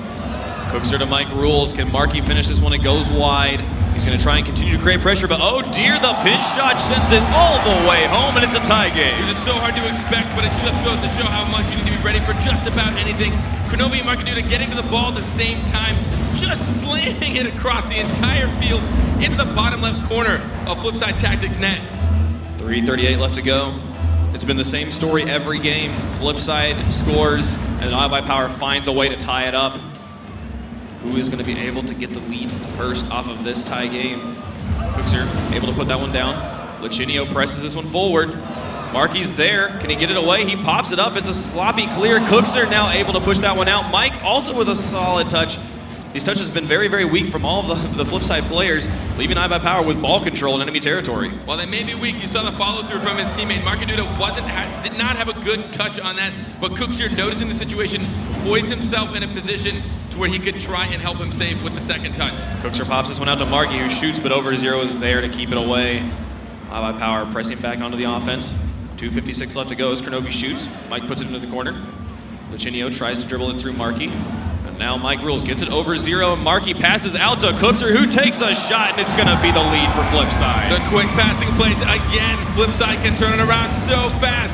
Speaker 5: Cookser to Mike Rules. Can Marky finish this one? It goes wide. He's going to try and continue to create pressure, but oh dear, the pinch shot sends it all the way home, and it's a tie game.
Speaker 6: It is so hard to expect, but it just goes to show how much you need to be ready for just about anything. Kronovi and Marky getting to the ball at the same time, just slamming it across the entire field into the bottom left corner of FlipSid Tactics net.
Speaker 5: 3:38 left to go. It's been the same story every game. FlipSid scores, and iBuyPower finds a way to tie it up. Who is going to be able to get the lead first off of this tie game? Cookser able to put that one down. Lachinio presses this one forward. Marky's there. Can he get it away? He pops it up. It's a sloppy clear. Cookser now able to push that one out. Mike also with a solid touch. These touches have been very, very weak from all of the FlipSid players, leaving iBuyPower with ball control in enemy territory.
Speaker 6: While they may be weak, you saw the follow-through from his teammate. Marky did not have a good touch on that, but Cookser, noticing the situation, poised himself in a position to where he could try and help him save with the second touch.
Speaker 5: Cookser pops this one out to Marky, who shoots, but over Zero is there to keep it away. iBuyPower pressing back onto the offense. 2:56 left to go as Kronovi shoots. Mike puts it into the corner. Lachinio tries to dribble it through Marky. And now Mike Rules gets it over Zero. Marky passes out to Cookser, who takes a shot, and it's going to be the lead for FlipSid.
Speaker 6: The quick passing plays again. FlipSid can turn it around so fast.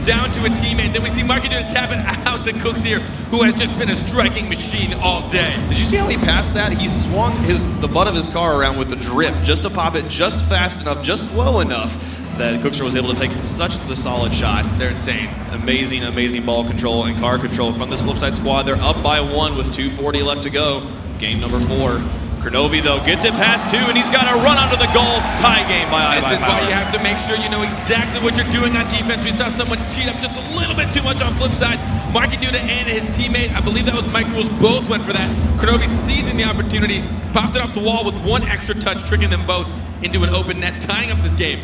Speaker 6: Down to a teammate. Then we see Marky tap it out to Cooks here, who has just been a striking machine all day.
Speaker 5: Did you see how he passed that? He swung the butt of his car around with the drift just to pop it just fast enough, just slow enough that Cookser was able to take such the solid shot.
Speaker 6: They're insane.
Speaker 5: Amazing, amazing ball control and car control from this FlipSid squad. They're up by 1 with 2:40 left to go. Game number 4. Kronovi, though, gets it past 2, and he's got to run onto the goal. Tie game by iBuyPower.
Speaker 6: This is why you have to make sure you know exactly what you're doing on defense. We saw someone cheat up just a little bit too much on FlipSid. Marky and his teammate, I believe that was Mike Rules, both went for that. Kronovi seizing the opportunity, popped it off the wall with one extra touch, tricking them both into an open net, tying up this game.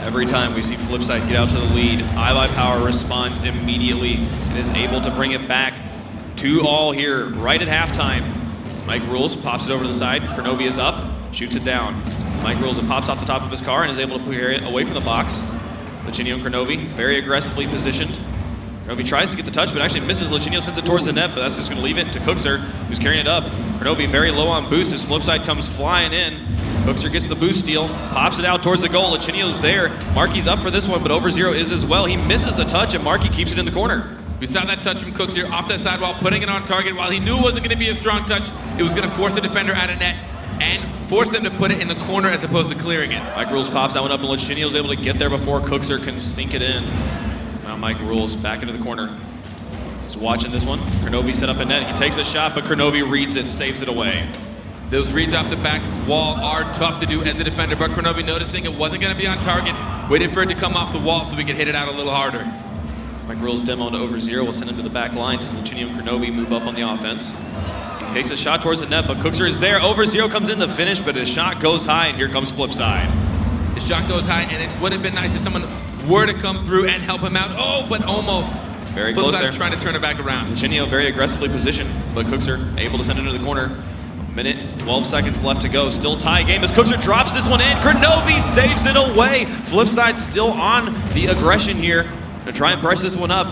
Speaker 5: Every time we see FlipSid get out to the lead, iBuyPower responds immediately and is able to bring it back 2-2 here right at halftime. Mike Rules pops it over to the side. Kronovi is up, shoots it down. Mike Rules, it pops off the top of his car and is able to clear it away from the box. Lachinio and Kronovi very aggressively positioned. Kronovi tries to get the touch, but actually misses. Lachinio sends it towards the net, but that's just going to leave it to Cookser, who's carrying it up. Kronovi very low on boost as FlipSid comes flying in. Cookser gets the boost steal, pops it out towards the goal. Lachinio's there. Marky's up for this one, but over Zero is as well. He misses the touch, and Marky keeps it in the corner.
Speaker 6: We saw that touch from Cooks here off that sidewall, putting it on target. While he knew it wasn't going to be a strong touch, it was going to force the defender out of net and force them to put it in the corner as opposed to clearing it.
Speaker 5: Mike Rules pops that one up, and Lachinio's able to get there before Cookser can sink it in. Now Mike Rules back into the corner. He's watching this one. Kronovi set up a net. He takes a shot, but Kronovi reads it, saves it away.
Speaker 6: Those reads off the back wall are tough to do as a defender, but Kronovi, noticing it wasn't going to be on target, waited for it to come off the wall so we could hit it out a little harder.
Speaker 5: Mike Rules demo to over Zero. We'll send him to the back line as Lachinio and Kronovi move up on the offense. He takes a shot towards the net, but Cookser is there. Over Zero comes in to finish, but his shot goes high, and here comes FlipSid.
Speaker 6: His shot goes high, and it would have been nice if someone were to come through and help him out. Oh, but almost.
Speaker 5: Very close there.
Speaker 6: FlipSid's trying to turn it back around.
Speaker 5: Lachinio very aggressively positioned, but Cookser able to send it into the corner. Minute, 12 seconds left to go. Still tie game as Cookser drops this one in. Kronovi saves it away. FlipSid still on the aggression here to try and press this one up.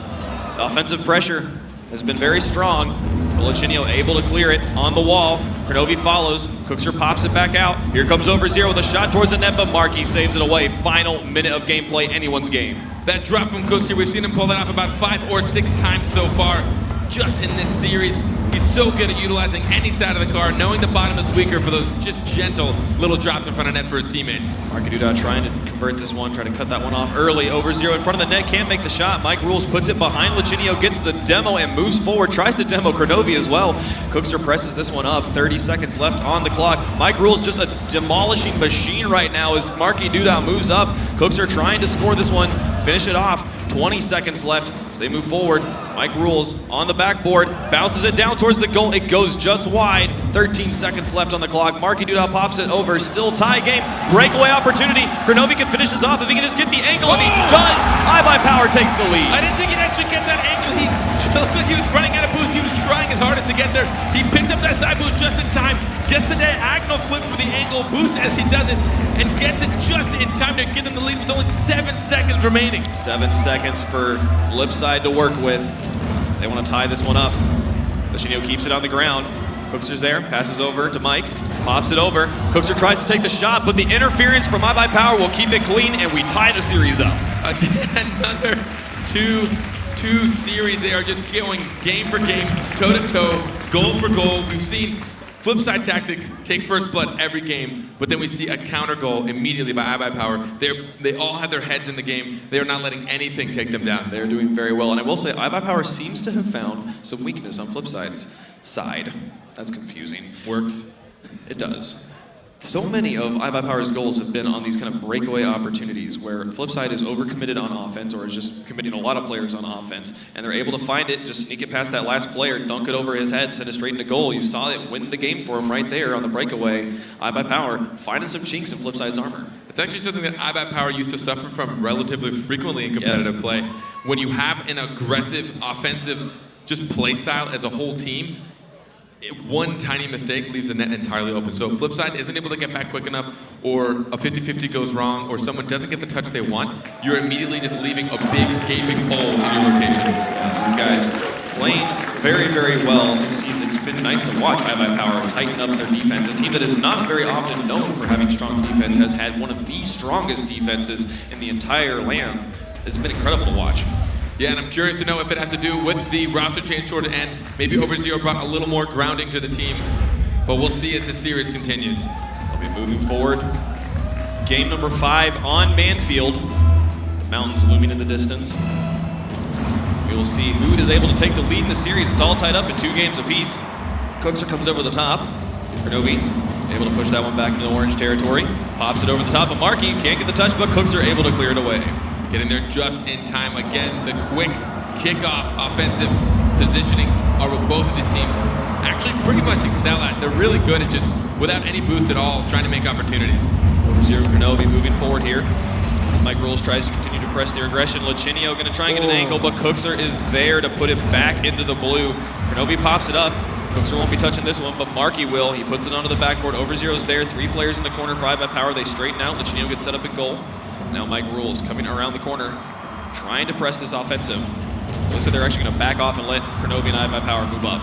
Speaker 5: The offensive pressure has been very strong. Lachinio able to clear it on the wall. Kronovi follows. Cookser pops it back out. Here comes over Zero with a shot towards the net, but Marky saves it away. Final minute of gameplay, anyone's game.
Speaker 6: That drop from Cookser, we've seen him pull that off about 5 or 6 times so far just in this series. He's so good at utilizing any side of the car, knowing the bottom is weaker for those just gentle little drops in front of net for his teammates.
Speaker 5: Marky Duda trying to convert this one, trying to cut that one off early. Over 0 in front of the net, can't make the shot. Mike Rules puts it behind Lachinio, gets the demo and moves forward, tries to demo Kronovi as well. Cookster presses this one up, 30 seconds left on the clock. Mike Rules just a demolishing machine right now as Marky Duda moves up. Cookster trying to score this one, finish it off. 20 seconds left as they move forward. Mike Rules on the backboard, bounces it down towards the goal. It goes just wide. 13 seconds left on the clock. Marky Duda pops it over. Still tie game. Breakaway opportunity. Kronovi can finish this off if he can just get the angle, and he does. iBuyPower takes the lead.
Speaker 6: I didn't think he'd actually get that angle. He looked like he was running out of boost. He was trying his hardest to get there. He picked up that side boost just in time. Gets the diagonal flip for the angle boost as he does it, and gets it just in time to get them the lead with only 7 seconds remaining.
Speaker 5: 7 seconds for FlipSid to work with. They want to tie this one up. Lachinio keeps it on the ground. Cookster's there, passes over to Mike, pops it over. Cookster tries to take the shot, but the interference from iBuyPower will keep it clean, and we tie the series up.
Speaker 6: Again, another two series. They are just going game for game, toe to toe, goal for goal. We've seen FlipSid Tactics take first blood every game, but then we see a counter goal immediately by iBuyPower. They all have their heads in the game. They are not letting anything take them down.
Speaker 5: They're doing very well, and I will say iBuyPower seems to have found some weakness on FlipSid's side. That's confusing.
Speaker 6: Works.
Speaker 5: It does. So many of iBuyPower's goals have been on these kind of breakaway opportunities where FlipSid is overcommitted on offense or is just committing a lot of players on offense, and they're able to find it, just sneak it past that last player, dunk it over his head, send it straight into goal. You saw it win the game for him right there on the breakaway. iBuyPower finding some chinks in FlipSid's armor.
Speaker 6: It's actually something that iBuyPower used to suffer from relatively frequently in competitive play. When you have an aggressive, offensive, just play style as a whole team, one tiny mistake leaves the net entirely open. So if FlipSid isn't able to get back quick enough, or a 50-50 goes wrong, or someone doesn't get the touch they want, you're immediately just leaving a big gaping hole in your rotation.
Speaker 5: These guys playing very, very well. It's been nice to watch iBuyPower tighten up their defense. A team that is not very often known for having strong defense has had one of the strongest defenses in the entire land. It's been incredible to watch.
Speaker 6: Yeah, and I'm curious to know if it has to do with the roster change toward the end. Maybe Over Zero brought a little more grounding to the team, but we'll see as the series continues.
Speaker 5: They'll be moving forward. Game number 5 on Manfield. The mountains looming in the distance. We will see who is able to take the lead in the series. It's all tied up in 2 games apiece. Cookster comes over the top. Kronovi able to push that one back into the orange territory. Pops it over the top of Marky. Can't get the touch, but Cookster able to clear it away.
Speaker 6: Getting there just in time. Again, the quick kickoff offensive positionings are what both of these teams actually pretty much excel at. They're really good at just, without any boost at all, trying to make opportunities.
Speaker 5: Over 0 Kronovi moving forward here. Mike Rules tries to continue to press their aggression. Lachinio going to try and get an angle, but Cookster is there to put it back into the blue. Kronovi pops it up. Cookster won't be touching this one, but Marky will. He puts it onto the backboard. Over Zero's there. 3 players in the corner for iBuyPower. They straighten out. Lachinio gets set up at goal. Now Mike Rules coming around the corner, trying to press this offensive. Looks like they're actually going to back off and let Kronovi and iBuyPower move up.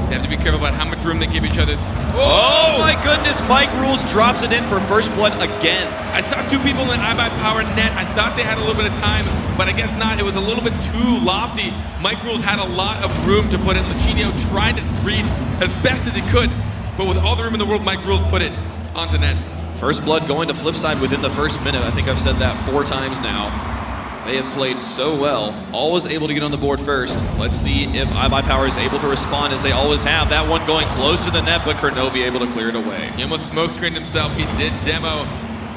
Speaker 6: They have to be careful about how much room they give each other.
Speaker 5: Oh my goodness, Mike Rules drops it in for first blood again.
Speaker 6: I saw 2 people in iBuyPower net. I thought they had a little bit of time, but I guess not. It was a little bit too lofty. Mike Rules had a lot of room to put it. Lachinio tried to read as best as he could, but with all the room in the world, Mike Rules put it onto net.
Speaker 5: First blood going to FlipSid within the first minute. I think I've said that 4 times now. They have played so well. Always able to get on the board first. Let's see if iBuyPower is able to respond as they always have. That one going close to the net, but Kronovi able to clear it away.
Speaker 6: He almost smoke screened himself. He did demo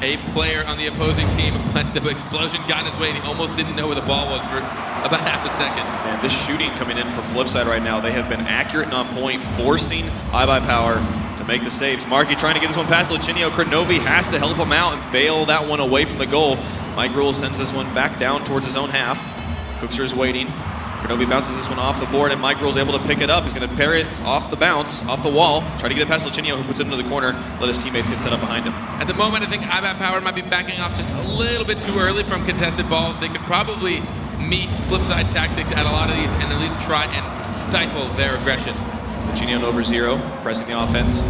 Speaker 6: a player on the opposing team, but the explosion got in his way and he almost didn't know where the ball was for about half a second.
Speaker 5: And this shooting coming in from FlipSid right now, they have been accurate and on point, forcing iBuyPower to make the saves. Marky trying to get this one past Lachinio. Kronovi has to help him out and bail that one away from the goal. Mike Rules sends this one back down towards his own half. Cookster is waiting. Kronovi bounces this one off the board, and Mike Rules able to pick it up. He's going to parry it off the bounce, off the wall, try to get it past Lachinio, who puts it into the corner, let his teammates get set up behind him.
Speaker 6: At the moment, I think iBuyPower might be backing off just a little bit too early from contested balls. They could probably meet FlipSid Tactics at a lot of these and at least try and stifle their aggression.
Speaker 5: Lachinio over 0, pressing the offense.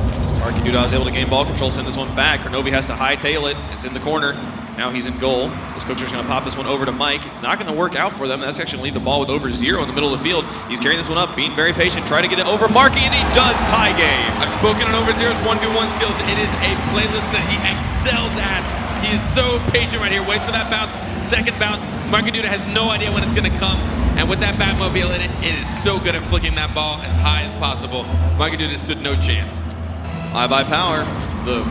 Speaker 5: Marky Duda is able to gain ball control, send this one back. Kronovi has to hightail it. It's in the corner. Now he's in goal. This Cookser's going to pop this one over to Mike. It's not going to work out for them. That's actually going to leave the ball with over 0 in the middle of the field. He's carrying this one up, being very patient, trying to get it over Marky, and he does. Tie game.
Speaker 6: I've spoken on over 0's 1v1 skills. It is a playlist that he excels at. He is so patient right here. Waits for that bounce. Second bounce. Marky Duda has no idea when it's going to come. And with that Batmobile in it, it is so good at flicking that ball as high as possible. Marky Duda stood no chance.
Speaker 5: iBuyPower. The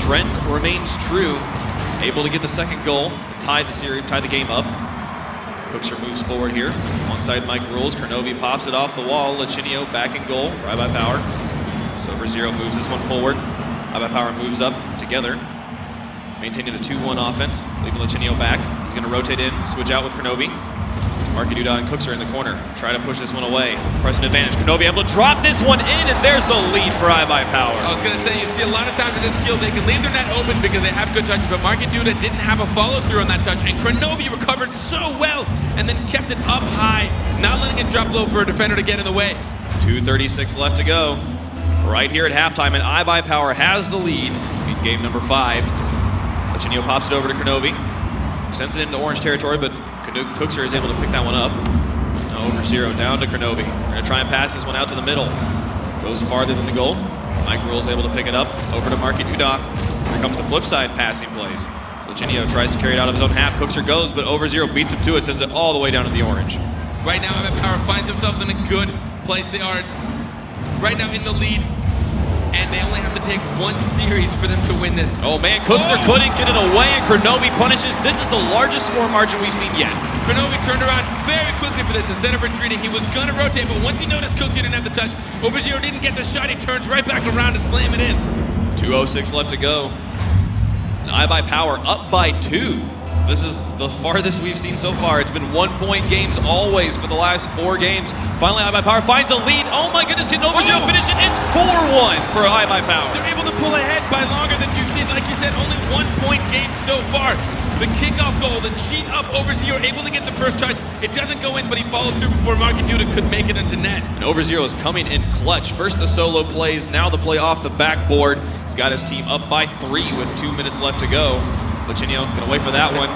Speaker 5: trend remains true. Able to get the second goal, tie the game up. Cookser moves forward here, alongside Mike Rules. Kernovi pops it off the wall. Lachinio back in goal for iBuyPower. So over 0 moves this one forward. iBuyPower moves up together, maintaining a 2-1 offense, leaving Lachinio back. He's going to rotate in, switch out with Kernovi. Marky Duda and Cookser in the corner. Try to push this one away. Present advantage. Kernovi able to drop this one in, and there's the lead for iBuyPower.
Speaker 6: I was going to say, you see a lot of times in this skill, they can leave their net open because they have good touches, but Marky Duda didn't have a follow-through on that touch, and Kernovi recovered so well and then kept it up high, not letting it drop low for a defender to get in the way.
Speaker 5: 2:36 left to go. Right here at halftime, and iBuyPower has the lead in game number 5. Lachinio pops it over to Kernovi. Sends it into orange territory, but Cookser is able to pick that one up. Now over 0, down to Kernovi. We're going to try and pass this one out to the middle. Goes farther than the goal. Mike Rule's able to pick it up. Over to Marky Duda. Here comes the flip side passing plays. So Lachinio tries to carry it out of his own half. Cookser goes, but over 0 beats him to it, sends it all the way down to the orange.
Speaker 6: Right now, iBuyPower finds themselves in a good place. They are right now in the lead, and they only have to take 1 series for them to win this.
Speaker 5: Oh man, Cookser couldn't get it away, and Kernovi punishes. This is the largest score margin we've seen yet.
Speaker 6: Kernovi turned around very quickly for this. Instead of retreating, he was gonna rotate, but once he noticed Cookser didn't have the touch, over 0 didn't get the shot, he turns right back around to slam it in.
Speaker 5: 2:06 left to go. And iBuyPower up by 2. This is the farthest we've seen so far. It's been 1-point games always for the last 4 games. Finally, iBuyPower finds a lead. Oh my goodness, can over 0 finish it? It's 4-1 for iBuyPower.
Speaker 6: They're able to pull ahead by longer than you've seen. Like you said, only 1-point game so far. The kickoff goal, the cheat up over 0, able to get the first touch. It doesn't go in, but he followed through before Marky Duda could make it into net.
Speaker 5: And over 0 is coming in clutch. First the solo plays, now the play off the backboard. He's got his team up by 3 with 2 minutes left to go. Lachinio gonna wait for that one.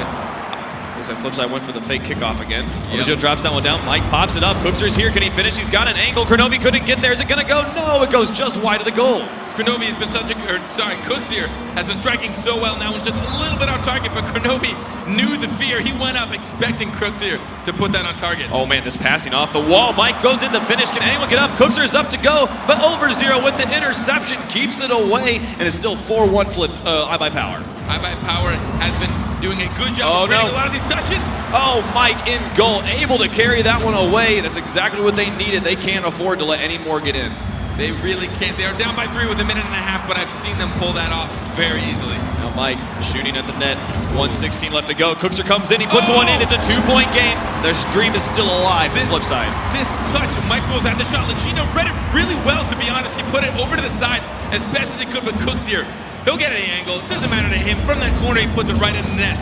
Speaker 5: Looks like Flipside went for the fake kickoff again. Yep. drops that one down. Mike pops it up. Cookser's here. Can he finish? He's got an angle. Kernovi couldn't get there. Is it gonna go? No, it goes just wide of the goal.
Speaker 6: Kernovi has been Cookser has been striking so well now, and just a little bit on target, but Kernovi knew the fear. He went up expecting Cookser to put that on target.
Speaker 5: Oh man, this passing off the wall. Mike goes in to finish. Can anyone get up? Cookser's up to go, but over 0 with the interception keeps it away, and it's still 4-1 flip iBuyPower.
Speaker 6: iBuyPower has been doing a good job of creating a lot of these touches.
Speaker 5: Oh, Mike in goal, able to carry that one away. That's exactly what they needed. They can't afford to let any more get in.
Speaker 6: They really can't. They are down by 3 with 1.5 minutes, but I've seen them pull that off very easily.
Speaker 5: Now Mike shooting at the net. 1:16 left to go. Cookser comes in. He puts one in. It's a 2-point game. Their dream is still alive. This flip side.
Speaker 6: This touch, Mike Rules had the shot. Lachinio read it really well, to be honest. He put it over to the side as best as he could, but Cookser, he'll get any angle. It doesn't matter to him. From that corner, he puts it right in the net.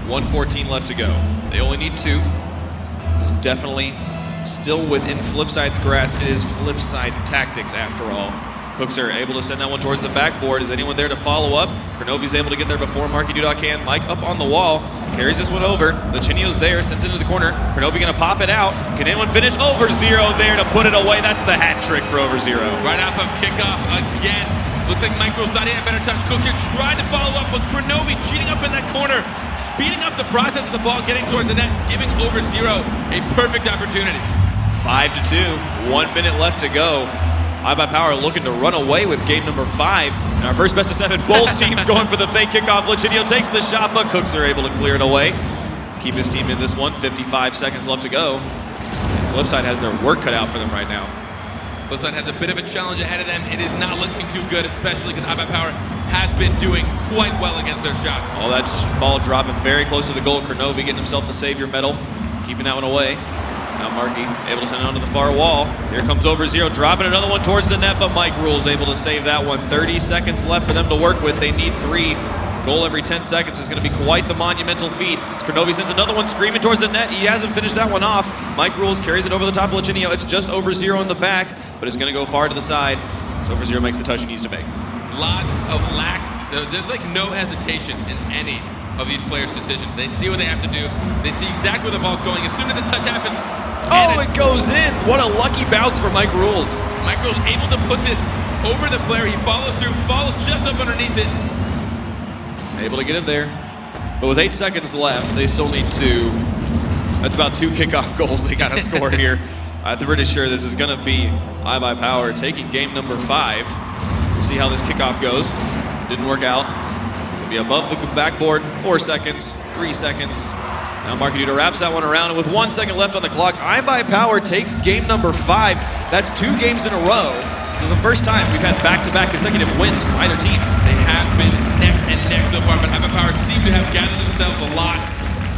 Speaker 5: 1:14 left to go. They only need 2. This is definitely still within Flipside's grasp. It is Flipside tactics after all. Cookser able to send that one towards the backboard. Is anyone there to follow up? Kernovi's able to get there before Marky Duda can. Mike up on the wall, carries this one over. Lachinio's there, sends it into the corner. Kernovi gonna pop it out. Can anyone finish? Over 0 there to put it away. That's the hat trick for over 0.
Speaker 6: Right off of kickoff again. Looks like Mike Rules thought he had a better touch. Cookser tried to follow up, but Kernovi cheating up in that corner, speeding up the process of the ball getting towards the net, giving over 0 a perfect opportunity.
Speaker 5: 5-2, 1 minute left to go. iBuyPower looking to run away with game number 5. And our first best of 7, both teams going for the fake kickoff. Lachinio takes the shot, but Cookser able to clear it away. Keep his team in this one, 55 seconds left to go. Flipside has their work cut out for them right now.
Speaker 6: Flipside has a bit of a challenge ahead of them. It is not looking too good, especially because iBuyPower has been doing quite well against their shots.
Speaker 5: Oh, that ball dropping very close to the goal. Kernovi getting himself the savior medal, keeping that one away. Now Marky able to send it onto the far wall. Here comes over 0, dropping another one towards the net, but Mike Rules able to save that one. 30 seconds left for them to work with. They need 3. Goal every 10 seconds is going to be quite the monumental feat. Kernovi sends another one screaming towards the net. He hasn't finished that one off. Mike Rules carries it over the top of Lachinio. It's just over 0 in the back, but it's going to go far to the side. So over 0 makes the touch he needs to make.
Speaker 6: Lots of lax. There's like no hesitation in any of these players' decisions. They see what they have to do. They see exactly where the ball's going. As soon as the touch happens,
Speaker 5: Oh, it goes in. What a lucky bounce for Mike Rules.
Speaker 6: Mike Rules able to put this over the player. He follows through, follows just up underneath it.
Speaker 5: Able to get it there. But with 8 seconds left, they still need to. That's about 2 kickoff goals they got to score here. I'm pretty sure this is going to be iBuyPower taking game number 5. We'll see how this kickoff goes. Didn't work out. It's going to be above the backboard. 4 seconds, 3 seconds. Now Markiduda wraps that one around, and with 1 second left on the clock, iBuyPower takes game number 5. That's 2 games in a row. This is the first time we've had back-to-back consecutive wins from either team.
Speaker 6: They have been neck and neck so far, but iBuyPower seem to have gathered themselves a lot.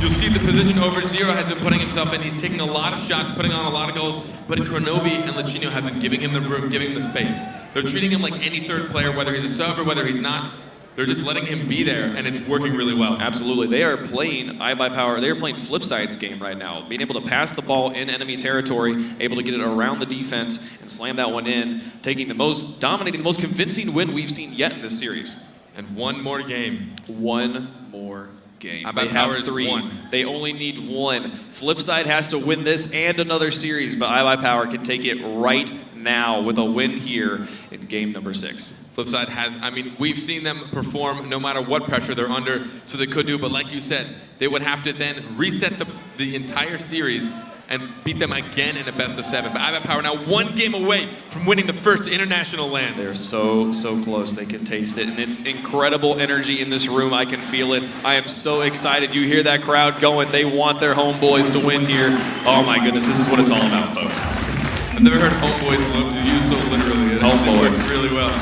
Speaker 6: You'll see the position over Zero has been putting himself in. He's taking a lot of shots, putting on a lot of goals, but Kronovi and Lichinio have been giving him the room, giving him the space. They're treating him like any third player, whether he's a sub or whether he's not. They're just letting him be there, and it's working really well.
Speaker 5: Absolutely. They are playing iBuyPower. They are playing FlipSid's game right now, being able to pass the ball in enemy territory, able to get it around the defense and slam that one in, taking the most dominating, most convincing win we've seen yet in this series.
Speaker 6: And one more game.
Speaker 5: One more game. They
Speaker 6: iBuyPower
Speaker 5: have
Speaker 6: is
Speaker 5: 3.
Speaker 6: one.
Speaker 5: They only need 1. FlipSid has to win this and another series, but iBuyPower can take it right now with a win here in game number 6.
Speaker 6: FlipSid has, I mean, we've seen them perform no matter what pressure they're under, so they could do, but like you said, they would have to then reset the entire series and beat them again in a best of 7. But iBuyPower now 1 game away from winning the first international land.
Speaker 5: They're so close. They can taste it, and it's incredible energy in this room. I can feel it. I am so excited. You hear that crowd going. They want their homeboys to win here. Oh my goodness, this is what it's all about, folks.
Speaker 6: I've never heard homeboys used so literally. It actually works really well.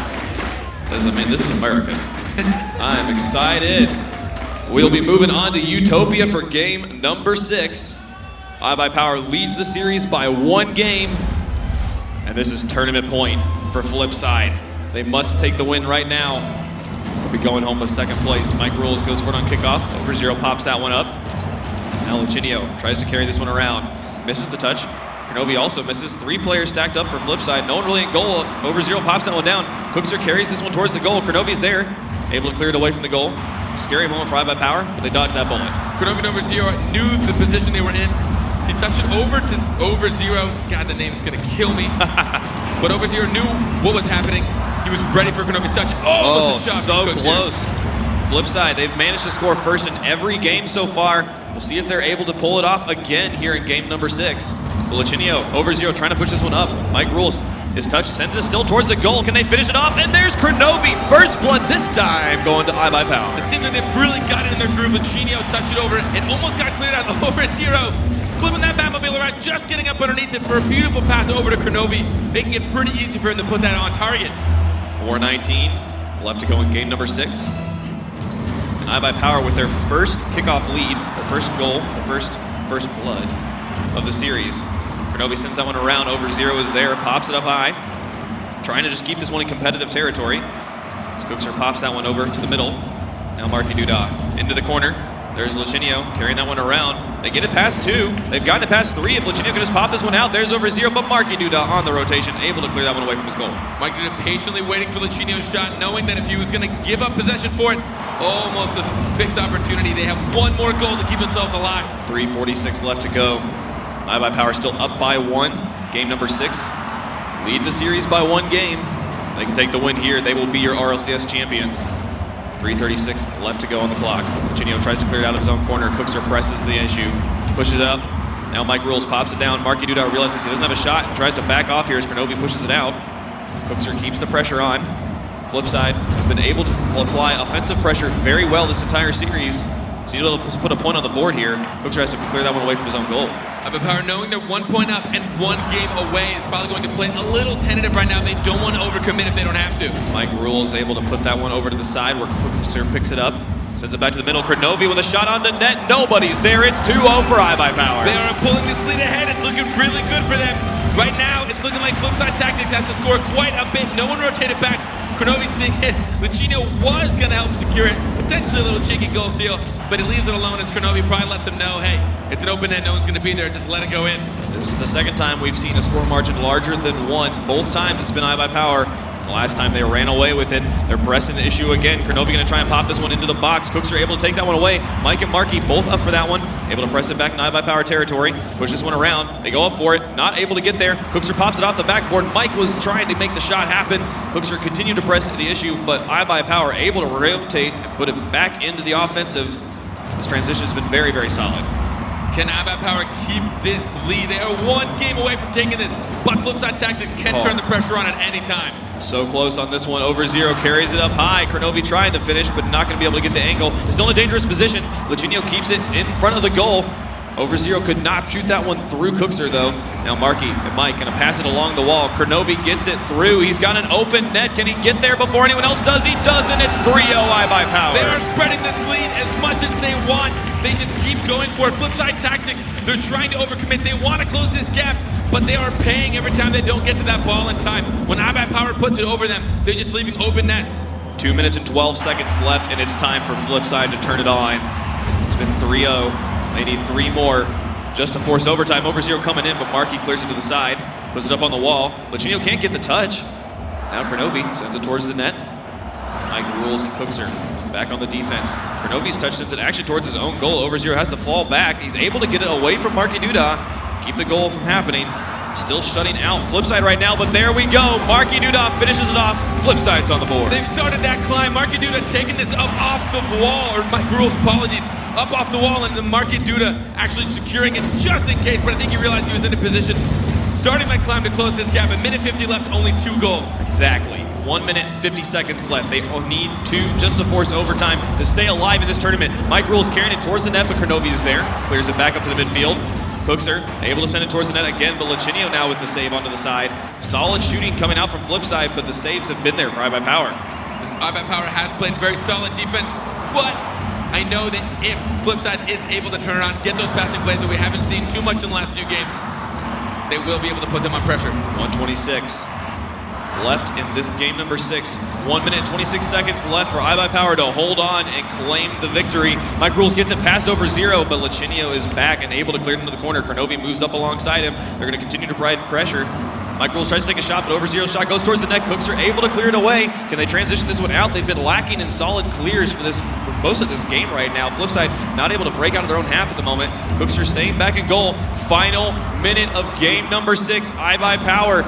Speaker 5: I mean, this is America. I'm excited. We'll be moving on to Utopia for game number 6. iBuyPower leads the series by 1 game. And this is tournament point for FlipSid. They must take the win right now. We'll be going home with 2nd place. Mike Rules goes for it on kickoff. Over Zero pops that one up. Now Lichinio tries to carry this one around. Misses the touch. Kronovi also misses. 3 players stacked up for FlipSid. No one really in goal. Over Zero pops that one down. Cookser carries this one towards the goal. Kronovi's there. Able to clear it away from the goal. Scary moment for iBuyPower, but they dodge that bullet.
Speaker 6: Kronovi and Over Zero knew the position they were in. He touched it over to Over Zero. God, the name's gonna kill me. But Over Zero knew what was happening. He was ready for Kronovi's touch. Oh, a shot
Speaker 5: so
Speaker 6: from
Speaker 5: close. FlipSid, they've managed to score first in every game so far. We'll see if they're able to pull it off again here in game number 6. Lichinio, Over Zero trying to push this one up. Mike Rules, his touch sends it still towards the goal. Can they finish it off? And there's Kronovi, first blood this time going to iBuyPower.
Speaker 6: It seems like they've really got it in their groove. Lichinio touched it over and almost got cleared out. Over Zero, flipping that Batmobile around, just getting up underneath it for a beautiful pass over to Kronovi, making it pretty easy for him to put that on target.
Speaker 5: 4:19 left to go in game number 6. And iBuyPower with their first kickoff lead, their first goal, their first blood of the series. Kronovi sends that one around. Over Zero is there, pops it up high, trying to just keep this one in competitive territory. As Cookser pops that one over to the middle. Now Markiduda into the corner. There's Lichinio carrying that one around. They get it past 2. They've gotten it past 3. If Lichinio can just pop this one out, there's Over Zero, but Markiduda on the rotation, able to clear that one away from his goal.
Speaker 6: Markiduda patiently waiting for Lichinio's shot, knowing that if he was going to give up possession for it, almost a fixed opportunity. They have 1 more goal to keep themselves alive.
Speaker 5: 3:46 left to go. iBuyPower still up by 1. Game number 6. Lead the series by 1 game. They can take the win here. They will be your RLCS champions. 3:36 left to go on the clock. Lichinio tries to clear it out of his own corner. Cookser presses the issue. Pushes up. Now Mike Rules pops it down. Markiduda realizes he doesn't have a shot and tries to back off here as Kronovi pushes it out. Cookser keeps the pressure on. FlipSid has been able to apply offensive pressure very well this entire series. So he's able to put a point on the board here. Cookser has to clear that one away from his own goal.
Speaker 6: iBuyPower, knowing they're 1 point up and 1 game away, is probably going to play a little tentative right now. They don't want to overcommit if they don't have to.
Speaker 5: Mike Rules able to put that one over to the side where Cookser picks it up. Sends it back to the middle. Kronovi with a shot on the net. Nobody's there. It's 2-0 for iBuyPower.
Speaker 6: They are pulling this lead ahead. It's looking really good for them. Right now, it's looking like FlipSid Tactics has to score quite a bit. No one rotated back. Kronovi's seeing it. Lichinio was going to help secure it. Potentially a little cheeky goal steal, but he leaves it alone as Kronovi probably lets him know, hey, it's an open net. No one's going to be there. Just let it go in.
Speaker 5: This is the 2nd time we've seen a score margin larger than 1. Both times it's been iBuyPower. The last time they ran away with it, they're pressing the issue again. Kronovi gonna try and pop this one into the box. Cooks are able to take that one away. Mike and Marky both up for that one. Able to press it back in iBuyPower territory. Push this one around. They go up for it. Not able to get there. Cookser pops it off the backboard. Mike was trying to make the shot happen. Cookser continued to press into the issue, but iBuyPower able to rotate and put it back into the offensive. This transition has been very, very solid.
Speaker 6: Can iBuyPower keep this lead? They are one game away from taking this, but FlipSid Tactics can turn the pressure on at any time.
Speaker 5: So close on this one. Over0 carries it up high. Kronovi trying to finish, but not going to be able to get the angle. Still in a dangerous position. Lachinio keeps it in front of the goal. Over0 could not shoot that one through Cookser, though. Now Marky and Mike going to pass it along the wall. Kronovi gets it through. He's got an open net. Can he get there before anyone else does? He does, and it's 3-0 iBuyPower.
Speaker 6: They are spreading this lead as much as they want. They just keep going for it. FlipSid Tactics, they're trying to overcommit. They want to close this gap, but they are paying every time they don't get to that ball in time. When iBuyPower puts it over them, they're just leaving open nets.
Speaker 5: 2 minutes and 12 seconds left, and it's time for FlipSid to turn it on. It's been 3-0. They need 3 more just to force overtime. Over0 coming in, but Marky clears it to the side, puts it up on the wall. Lachinio can't get the touch. Now Kronovi sends it towards the net. Mike Rules and Cookser back on the defense. Kronovi's touch sends it actually towards his own goal. Over0 has to fall back. He's able to get it away from Marky Duda, keep the goal from happening. Still shutting out FlipSid right now, but there we go. Marky Duda finishes it off. FlipSid's on the board.
Speaker 6: They've started that climb. Marky Duda taking this up off the wall, or Mike Rules, apologies, up off the wall, and then Marky Duda actually securing it just in case, but I think he realized he was in a position. Starting that climb to close this gap. A minute 50 left, only 2 goals.
Speaker 5: Exactly. 1 minute, 50 seconds left. They need 2 just to force overtime to stay alive in this tournament. Mike Rules carrying it towards the net, but Kronovi is there. Clears it back up to the midfield. Cookser able to send it towards the net again, but Lachinio now with the save onto the side. Solid shooting coming out from FlipSid, but the saves have been there for iBuyPower.
Speaker 6: iBuyPower has played very solid defense, but I know that if FlipSid is able to turn around, get those passing plays that we haven't seen too much in the last few games, they will be able to put them on pressure.
Speaker 5: 126 left in this game number 6. 1 minute, 26 seconds left for iBuyPower to hold on and claim the victory. Mike Rules gets it past Over0, but Lachinio is back and able to clear it into the corner. Kronovi moves up alongside him. They're going to continue to provide pressure. Mike Rules tries to take a shot, but Over0's shot goes towards the net. Cooks are able to clear it away. Can they transition this one out? They've been lacking in solid clears for most of this game right now. FlipSid not able to break out of their own half at the moment. Cooks are staying back in goal. Final minute of game number 6. iBuyPower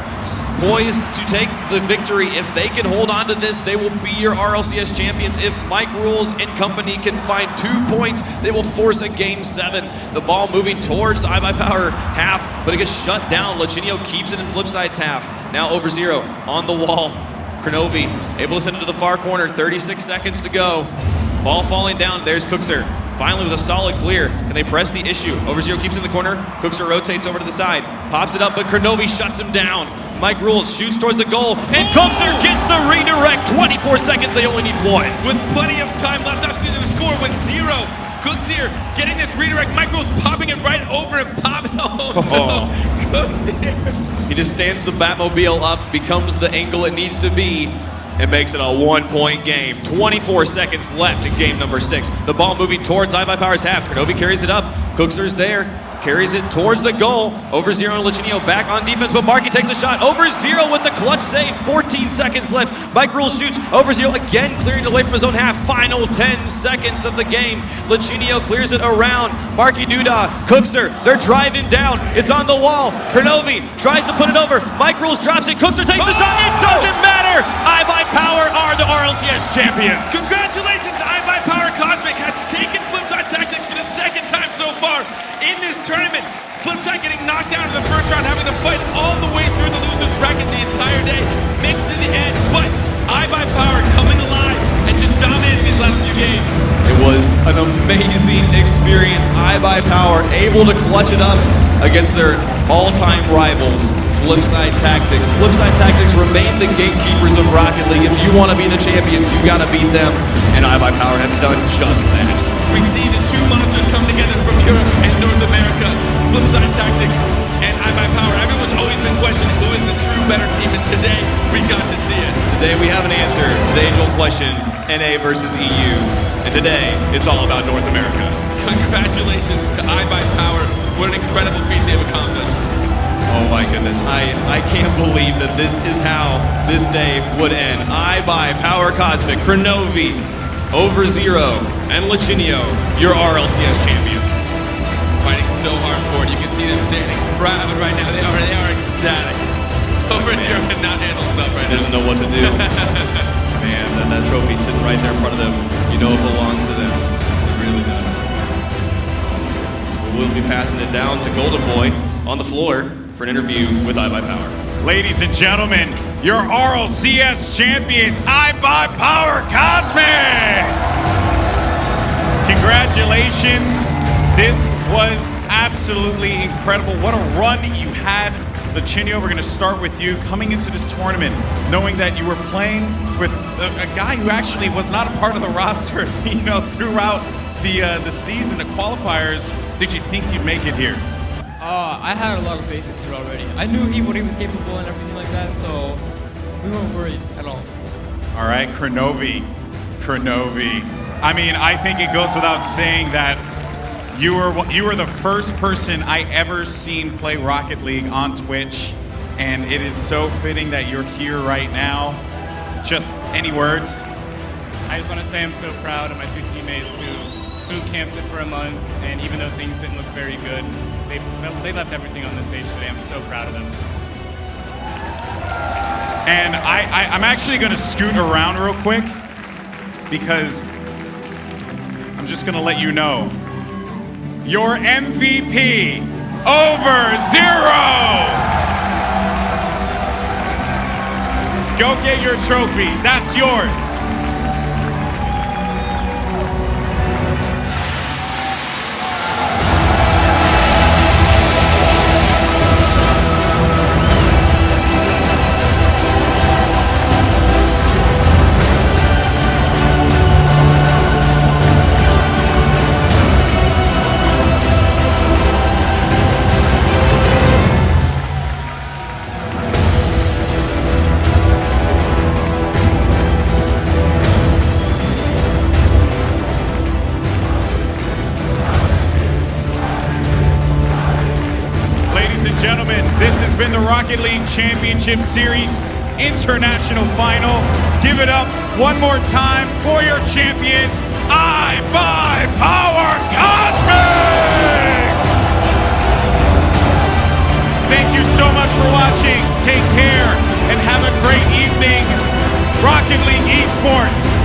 Speaker 5: poised to take the victory. If they can hold on to this, they will be your RLCS champions. If Mike Rules and company can find 2 points, they will force a game 7. The ball moving towards the iBuyPower half, but it gets shut down. Lachinio keeps it in FlipSid's half. Now Over0 on the wall. Kronovi able to send it to the far corner. 36 seconds to go. Ball falling down. There's Cookser. Finally with a solid clear, and they press the issue. Over0 keeps it in the corner. Cookser rotates over to the side. Pops it up, but Kronovi shuts him down. Mike Rules shoots towards the goal, and Cookser gets the redirect. 24 seconds, they only need 1.
Speaker 6: With plenty of time left, obviously they score with 0. Cooks here, getting this redirect. Mike Rules popping it right over and popping. Oh, no. Cooks here.
Speaker 5: He just stands the Batmobile up, becomes the angle it needs to be, and makes it a 1-point game. 24 seconds left in game number 6. The ball moving towards iBuyPower's half. Kronovi carries it up. Cookser's there. Carries it towards the goal. Over0 and Lachinio back on defense, but Marky takes a shot. Over0 with the clutch save. 14 seconds left. Mike Rules shoots. Over0 again clearing it away from his own half. Final 10 seconds of the game. Lachinio clears it around. Marky Duda, Cookser, they're driving down. It's on the wall. Kronovi tries to put it over. Mike Rules drops it. Cookser takes the shot. It doesn't matter. iBuyPower are the RLCS champions.
Speaker 6: Congratulations, iBuyPower Cosmic has taken FlipSid Tactics for the 2nd time so far in this tournament. FlipSid getting knocked down in the first round, having to fight all the way through the losers bracket the entire day, makes it to the end, but iBuyPower coming alive and just dominating these last few games.
Speaker 5: It was an amazing experience. iBuyPower able to clutch it up against their all-time rivals, FlipSid Tactics. FlipSid Tactics remain the gatekeepers of Rocket League. If you want to be the champions, you got to beat them, and iBuyPower has done just that.
Speaker 6: We see the 2 monsters come together from Europe and North America, FlipSid Tactics and iBuyPower. Everyone's always been questioning who is the true better team, and today we got to see it.
Speaker 5: Today we have an answer to the age-old question, NA versus EU, and today it's all about North America.
Speaker 6: Congratulations to iBuyPower. What an incredible feat they've accomplished.
Speaker 5: Oh my goodness, I can't believe that this is how this day would end. iBuyPower Cosmic, Cronovi, Over Zero, and Lachinio, your RLCS champions.
Speaker 6: Fighting so hard for it. You can see them standing proud right now. They are ecstatic. Over Zero cannot handle stuff right
Speaker 5: Doesn't
Speaker 6: now.
Speaker 5: know what to do. Man, that trophy sitting right there in front of them, you know it belongs to them. It really does. So we'll be passing it down to Golden Boy on the floor for an interview with iBuyPower.
Speaker 4: Ladies and gentlemen, your RLCS champions, iBuyPower Cosmic! Congratulations. This was absolutely incredible. What a run you had. Lachinio, we're going to start with you. Coming into this tournament, knowing that you were playing with a guy who actually was not a part of the roster, throughout the season, the qualifiers, did you think you'd make it here?
Speaker 7: I had a lot of faith in Tiro already. I knew what he was capable and everything like that, so we weren't worried at all.
Speaker 4: All right, Cronovi. I mean, I think it goes without saying that you were the first person I ever seen play Rocket League on Twitch, and it is so fitting that you're here right now. Just any words?
Speaker 8: I just want to say I'm so proud of my two teammates who boot camped it for a month, and even though things didn't look very good, they left everything on the stage today. I'm so proud of them.
Speaker 4: And I'm actually going to scoot around real quick because I'm just going to let you know. Your MVP, Over Zero! Go get your trophy. That's yours. Gentlemen, this has been the Rocket League Championship Series International Final. Give it up one more time for your champions, iBuyPower Cosmic! Thank you so much for watching. Take care and have a great evening. Rocket League Esports.